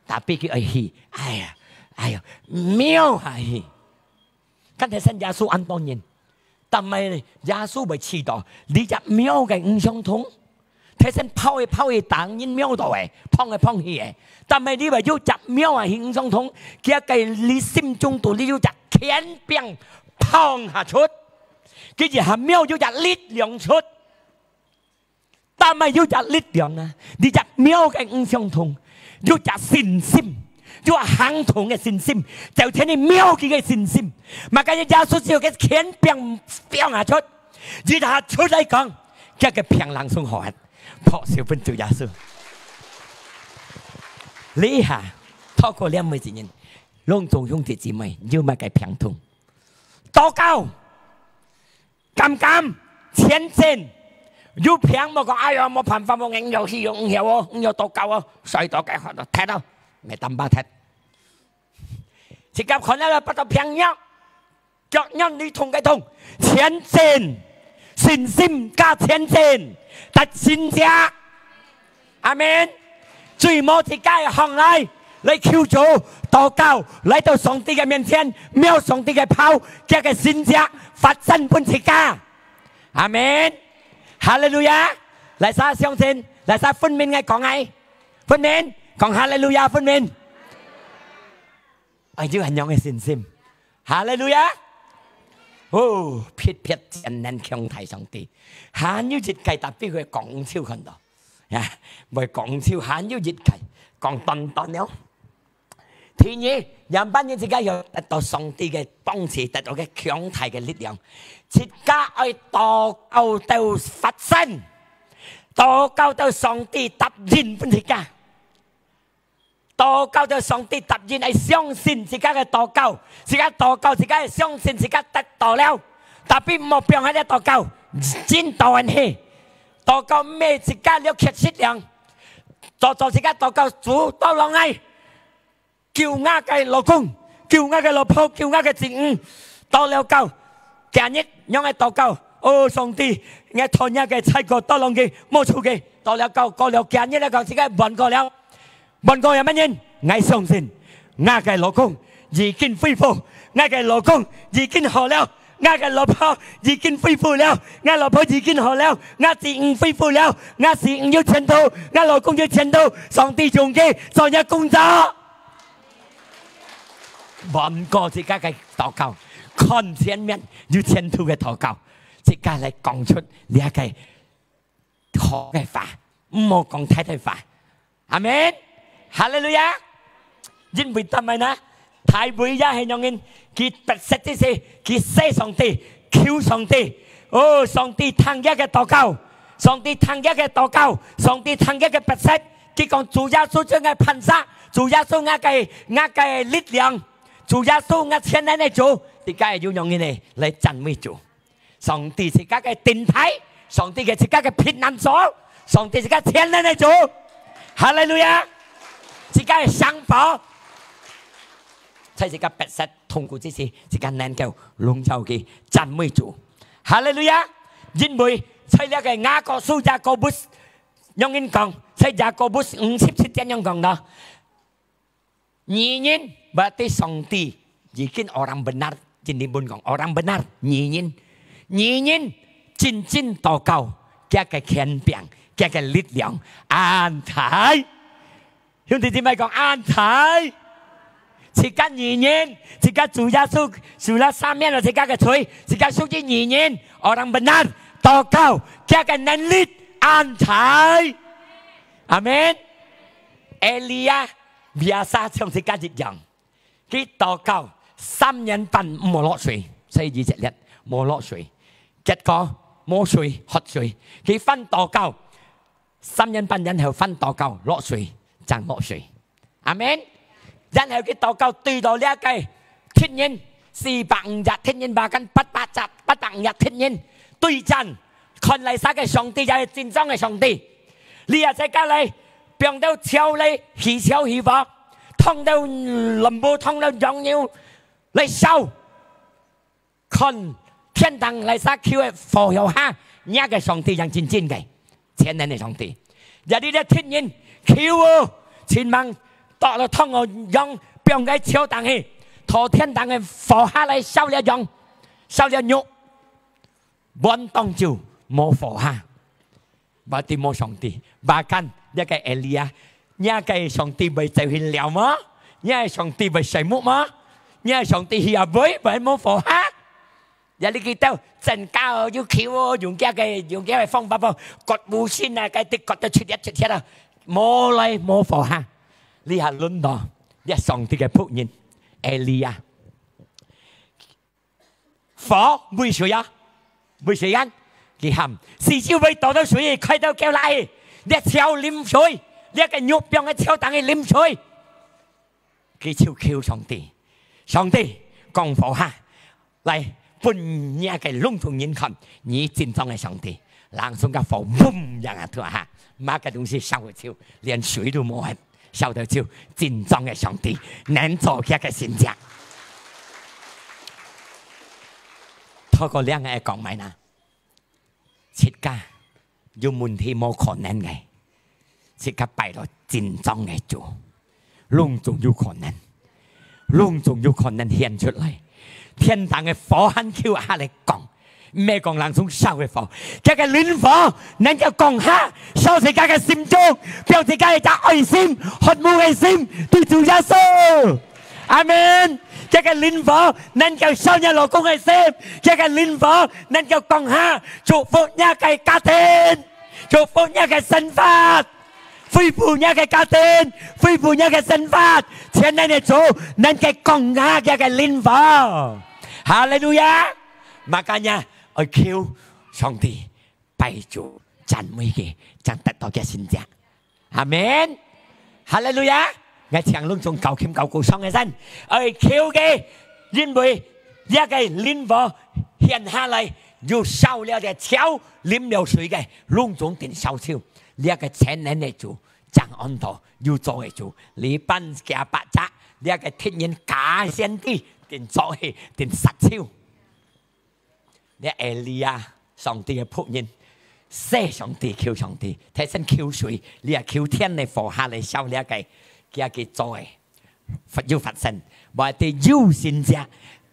但係佢係哎呀，瞄係，跟住信耶穌咁當然。但係耶穌咪知道，你入廟嘅唔相同，睇先拋去等人廟度嘅，碰去碰去嘅。但係你話要入廟係唔相同，佢計你心中度你要入天邊碰下出，佢入下廟要入力量出。但係要入力量啊，你入廟嘅唔相同，要入信心。要行同嘅信心，就睇你廟記嘅信心。嘛，今日耶穌只要嘅天邊表下出，而下出嚟講，一個平冷生活，破小分做耶穌。呢下透過兩位之人，隆重兄弟姊妹，要乜嘅平同，禱告，敢前進，要平冇講，哎呀冇辦法冇硬有氣用有禱告哦，所以禱告學到睇到。未抌巴踢，直接看到不到平樣，腳因你同嘅同前進，信心加前進，得先者。阿們，最冇自己嘅行嚟，你求主禱告，嚟到上帝嘅面前，瞄上帝嘅炮，叫嘅先者發生本自家。阿們，哈利路亞，嚟晒相信，嚟晒分娩嘅講係，分娩講哈利路亞分娩。อายุหันยองให้สินซิมฮาเลลูยาโอ้พิษอันนั้นคงไทยสองตีหันยุจิตไก่ตับพี่เคยกองชิวคนต่อนะบ่อยกองชิวหันยุจิตไก่กองตอนเนี้ยทีนี้ยามบ้านนี้จิกา有得到上帝嘅幫持，得到嘅強大嘅力量，จิกา愛禱告到發生，禱告到上帝答應本จิกา禱告到上帝答應係相信自己嘅禱告，自己禱告自己係相信自己得到了，特別目標喺度禱告，真道人氣，禱告咩自己了缺失量，做自己禱告主到浪嚟，叫我嘅老公，叫我嘅老婆，叫我嘅子女到了夠，今日用嘅禱告，哦上帝，我同樣嘅七個到浪嘅冇錯嘅，到了夠過了今日咧講自己揾過了。問過有乜嘢？我相信我嘅老公已經恢復，我嘅老公已經好了，我嘅老婆已經恢復了，我老婆已經好了，我子女恢復了，我子女要前途，我老公要前途，上帝用嘅做一工作。問過自己嘅禱告，看前面要前途嘅禱告，自己嚟講出呢一句好嘅話，唔好講太快。阿們。哈利路亞！因為ทำไมนะ太會呀係用人佢特色之事，佢寫上帝，求上帝，哦上帝聽一嘅禱告，上帝聽一嘅禱告，上帝聽一嘅特色，佢講主耶穌將嘅噴灑，主耶穌我嘅力量，主耶穌我前來嚟做，點解要用人嚟讚美主？上帝自己嘅電台，上帝嘅自己嘅避難所，上帝自己前來嚟做，哈利路亞！自己嘅想法，在自己白色痛苦之時，自己能夠榮耀嘅讚美主。哈利路亞！因為在呢個雅各書雅各書用人講，在雅各書57節用講啦，nyiyin berarti songti, jikin orang benar, jadi bun kong orang benar nyiyin cincin tokau, kia cái khen piang, kia cái lít liang, an thái.兄弟姊妹講安泰，自家意念，自家主耶穌除了上面的自家嘅嘴，自家屬於意念，orang benar，禱告，加嘅能力安泰，阿門。Elia biasa 像自家一樣，佢禱告3年半冇落水，41日冇落水，結果冇水喝水，佢翻禱告3年半然後翻禱告落水。爭落水，阿門。然後佢禱告對到呢一個天nhiên450日天nhiên吧跟800日天nhiên對戰，看嚟曬嘅上帝就係戰爭嘅上帝。呢日世界嚟變到超嚟氣超氣火，痛到林布痛到癢尿嚟燒，看天堂嚟曬叫嘅火油哈，呢個上帝係真正嘅，前人嘅上帝。有啲咧天nhiên叫哦，前晚到了痛我用變嘅超當氣，托天堂嘅火下嚟燒了用，燒了肉，滿當就冇火下，berarti冇上帝。bahkan一個 Elia， 一個上帝未就去了嗎？一個上帝未睡木嗎？一個上帝去阿妹未冇火下。有啲記得真教要橋哦，用嘅方法噃，割無線啊，嘅啲割得出一啊，冇嚟冇火下。呢下輪到一上帝嘅僕人 Elia， 火沒水啊，沒水啊，佢喊四周圍倒到水，開到叫嚟，一潮淋水，一個肉병嘅潮等佢淋水，佢就求上帝，上帝降火下嚟。半夜嘅籠統人看，你真正嘅上帝，冷送個火嗡樣啊！佢話嚇，乜嘅東西燒到超，連水都冇係燒到超，真正嘅上帝能做一個先知。เขาก็เลี้ยงไอ้กองไหมนะชิดก้าอยู่มุนที่โมขอนนั้นไงชิดก้าไปเราจินจ้องไงจูลุงจงอยู่คนนั้นลุงจงอยู่คนนั้นเฮียนชุดเลยเทียนต่างไอ้ฝอหันคิวอะไรกองแม่กองหลังสงเศร้าไอ้ฝอแกก็ลิ้นฝอนั่นก็กองห้าเศร้าสิกาก็ซิมโจเปียวสิกาจะอ้อยซิมหดมูไอ้ซิมตุยจูยาโซอาเมนแกก็ลิ้นฝอนั่นก็เศร้าเนี่ยหลอกกงไอ้ซิมแกก็ลิ้นฝอนั่นก็กองห้าจุฟุเนี่ยไก่กาเทนจุฟุเนี่ยไก่สันฟาด飞步一嘅家庭，飛步一嘅生活，請你哋做，你嘅降壓嘅靈火，哈利路亞，馬家呀，我求上帝拜主讚美嘅，將得到嘅聖者，阿門，哈利路亞，我唱龍中cầu kiếm cầu cuộc sống嘅身，我求嘅因為一個靈火現下嚟，要燒了嘅超，啉了水嘅龍中定燒燒。呢一個請你嚟做，將安度要做嚟做，你班嘅白賊，呢一個天然假先知，定做起定實超。呢誒利亞上帝嘅僕人，寫上帝求上帝，睇身求水，你係求天嚟放下嚟燒呢一個，叫佢做嘅，要發生，或者優先者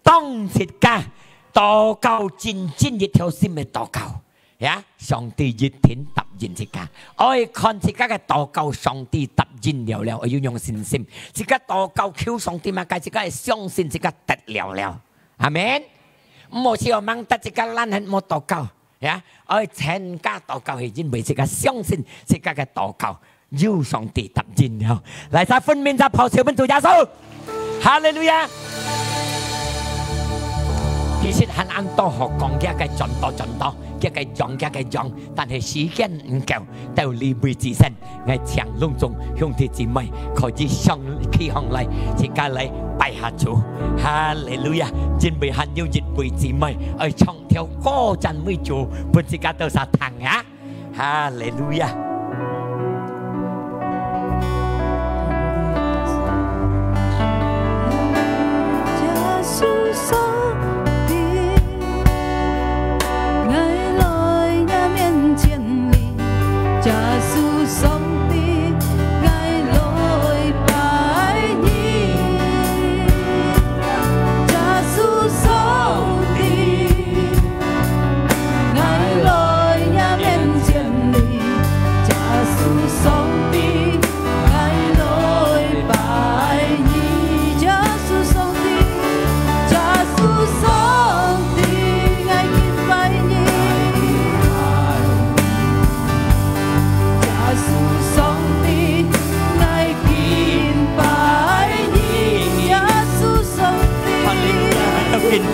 當時間禱告戰一條線嘅禱告。呀！上帝熱天答應自家，我看自家嘅禱告，上帝答應了了，我要用信心。自家禱告求上帝嘛，自家係相信自家得了了，阿門。唔好似我掹得自家懶係冇禱告，呀！我全家禱告係因為自家相信自家嘅禱告，要上帝答應了。嚟晒分面就咆哮本主耶穌，哈利路亞。其實很啱多學講嘅嘅盡多。一個用，但係時間唔夠，到你會自身，我長隆中兄弟姊妹可以上起行嚟，自家嚟拜下主，哈利路亞！真為很要熱會姊妹，去唱跳歌讚美主，本自家都實行啊！哈利路亞！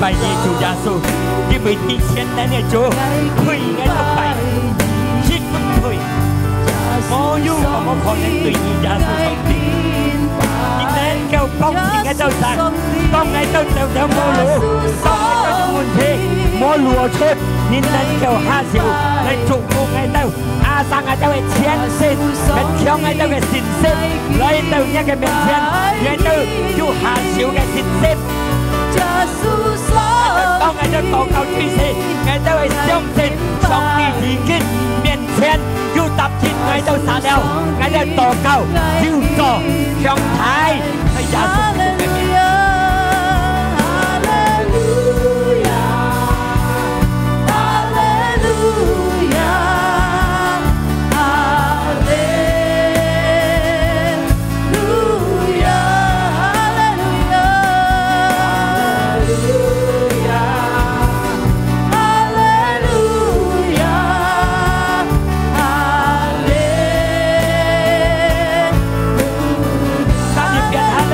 拜耶主耶穌，因為以前咱嘅主推嘅就拜，切不推，我有我可能對耶穌上帝，你能夠幫自己就神，當你都就冇路，當你都問題冇路出，你能夠下手嚟祝福我哋，阿生我哋嘅前世，嚟搶我哋嘅善事，嚟到一個面前，我哋要下手嘅善事。當我哋禱告推示，我哋會相信上帝已經面前要答應我哋撒了，我哋禱告要做向台喺耶穌嘅面前。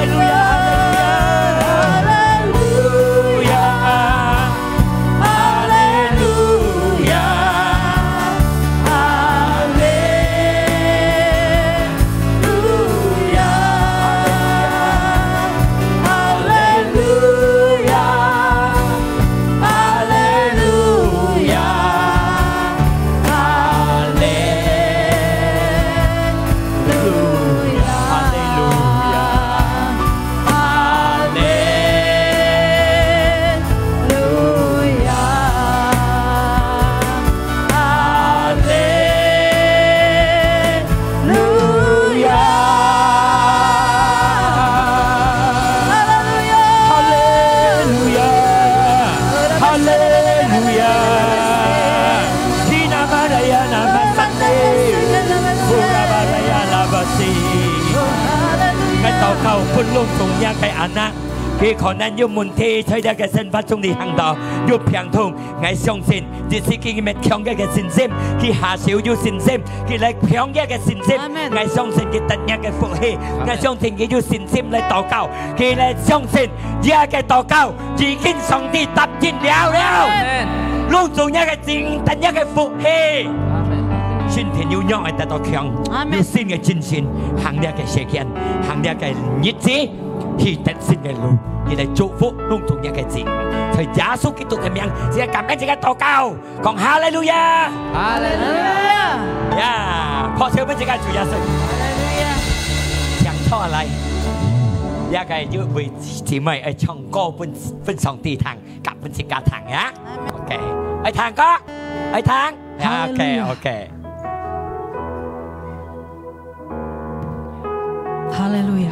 Hallelujah. 告不弄中央嘅安娜。佢可能要問題，佢哋嘅生活中嘅行道要平通，我相信這是佢哋強嘅信心，佢下少要信心，佢嚟強嘅信心，我相信佢特別嘅福氣，我相信佢要信心嚟禱告，佢嚟相信而家嘅禱告已經上帝答應了，弄中央嘅正特別嘅福氣。今天要讓我得到強，要新嘅精神，行呢嘅時間，行呢嘅日子，去得新嘅路，而嚟祝福弄中央嘅字，在耶穌基督嘅名，只係感恩，只係禱告，講哈利路亞，哈利路亞，呀，破小本只係主耶穌，哈利路亞，唱錯嚟，一個要為姊妹去唱歌，分上帝堂，夾本自家堂呀 ，OK， 去彈歌，去彈 ，OK。哈利路亞！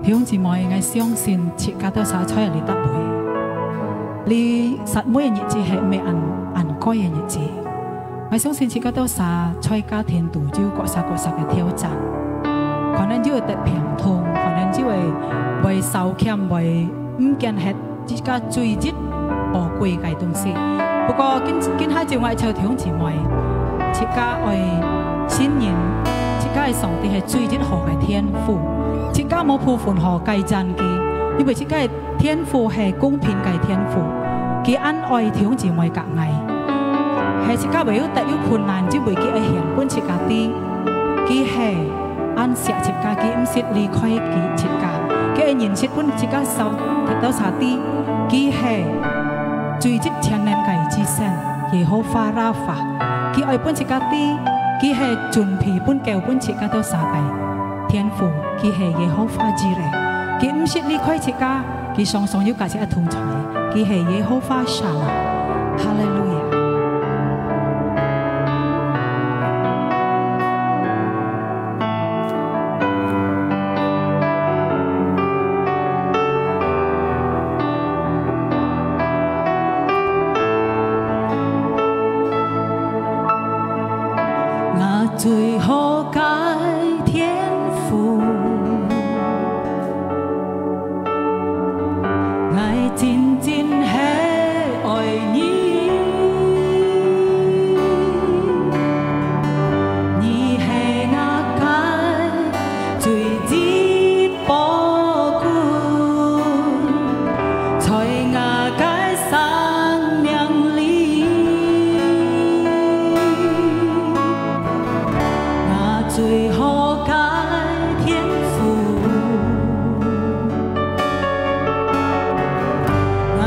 弟兄姊妹，我相信切家都撒出嚟得會。你實每日子係未按該嘅日子，我相信切家都撒出家庭度就各式嘅挑戰，可能就會得平痛，可能就會受欠，會唔見係自家最值寶貴嘅東西。不過今下就我求弟兄姊妹，切家愛新人。家係上帝係最之好嘅天賦，自家冇部分何計真嘅，因為自家係天賦係公平嘅天賦，佢按愛弟兄姊妹隔籬，係自家為咗得有困難，只為佢係顯本自家啲，佢係按錫自家，佢唔識離開佢自家，佢係認識本自家受得到啥啲，佢係最之全能嘅之神，耶和華拉法，佢愛本自家啲。佢係準備本教本自家都撒嘅天賦，佢係耶和華之嚟，佢唔識離開自家，佢常常要解釋一同在，佢係耶和華神，哈利路亞。最後改天賦，我真真係愛你，你係我嘅最至寶貴，在我嘅生命裏。最後改天賦，我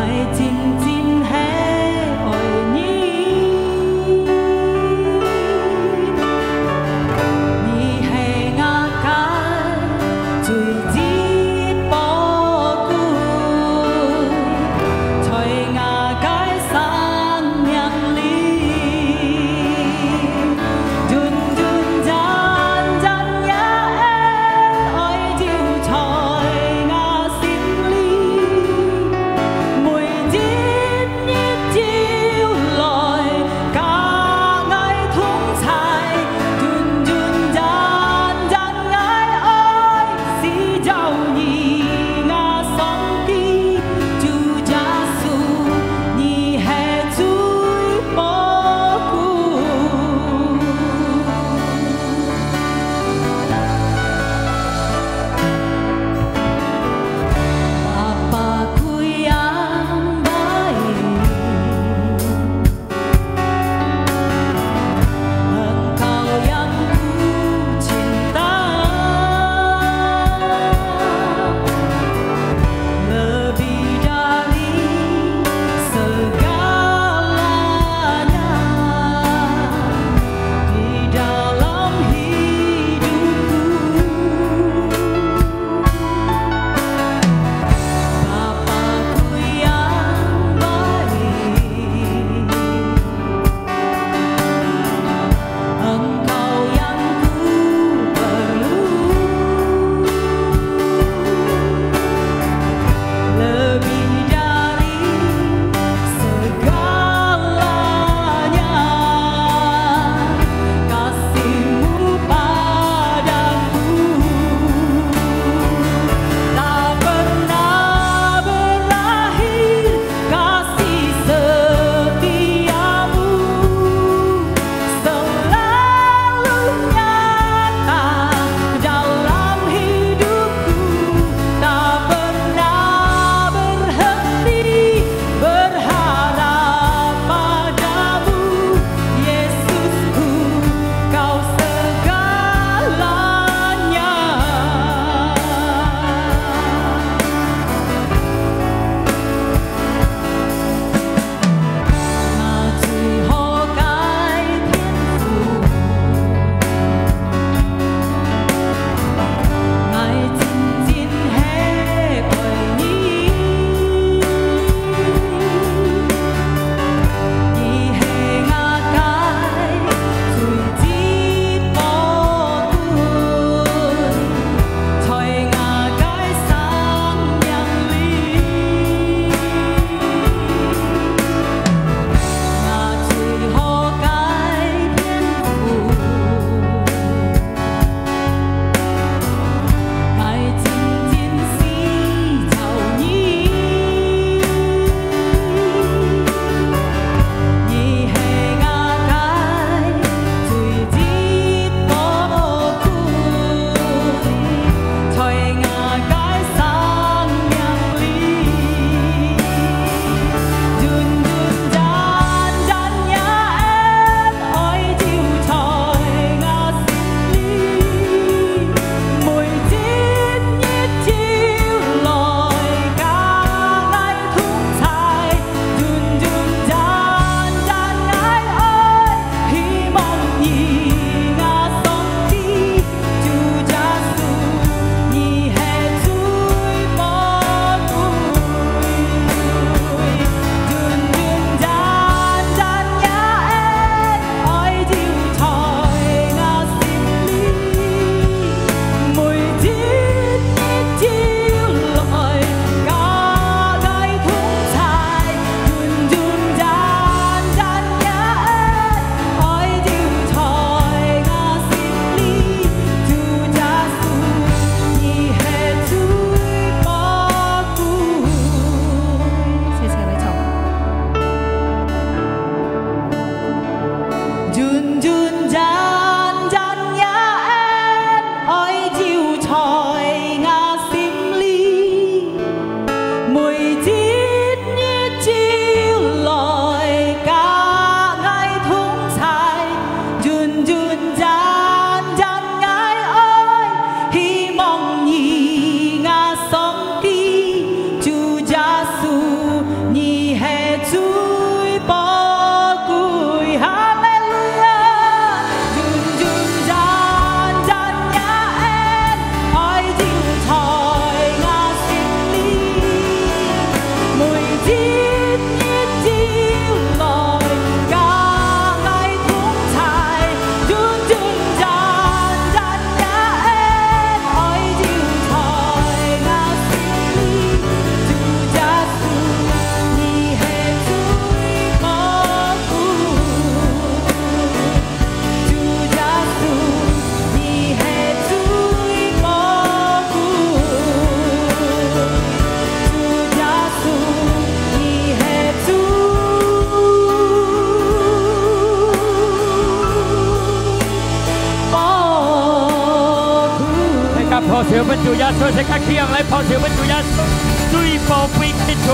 主耶穌，即刻起人嚟破潮俾主耶穌，最寶貝嘅主，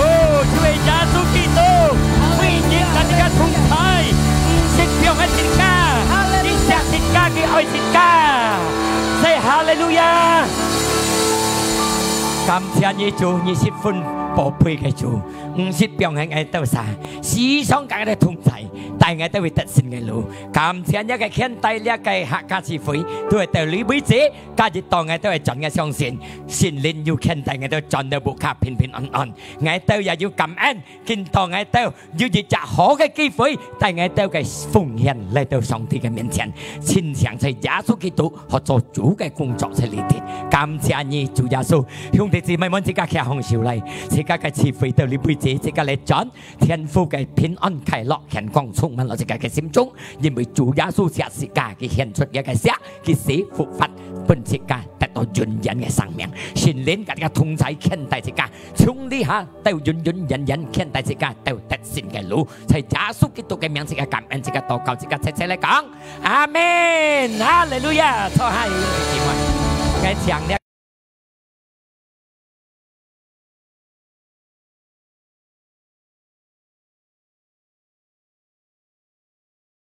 主係耶穌基督，每日大家同在，唔識用嘅時間，你錫時間嘅愛時間，say hallelujah。感謝你主，你是份寶貝嘅主，唔識用嘅愛到啥，思想嘅嘅同在。大家都會得勝嘅路，感謝一個獻帝一個客家智慧，都係對你妹子，假日當嘅都係盡嘅相信，善念要獻帝嘅都盡到無卡平平安安，我都也要感恩，見到我都要熱着好嘅機會，但我都嘅奉獻嚟到上帝嘅面前，獻上在耶穌基督和做主嘅工作喺裏邊，感謝你主耶穌，兄弟姊妹們，即刻開紅笑嚟，即刻嘅智慧到你妹子，即刻嚟盡天父嘅平安快樂乾光充滿我自己嘅心中，因為主耶穌寫時間佢獻出一個寫，佢死復活，本時間得到永遠嘅生命，善念嘅同在獻大時間，從呢下到永遠獻大時間到得勝嘅路，在耶穌基督嘅名字嘅感恩，這個禱告，這個齊齊嚟講，阿門，哈利路亞，錯下弟兄姊妹，該講呢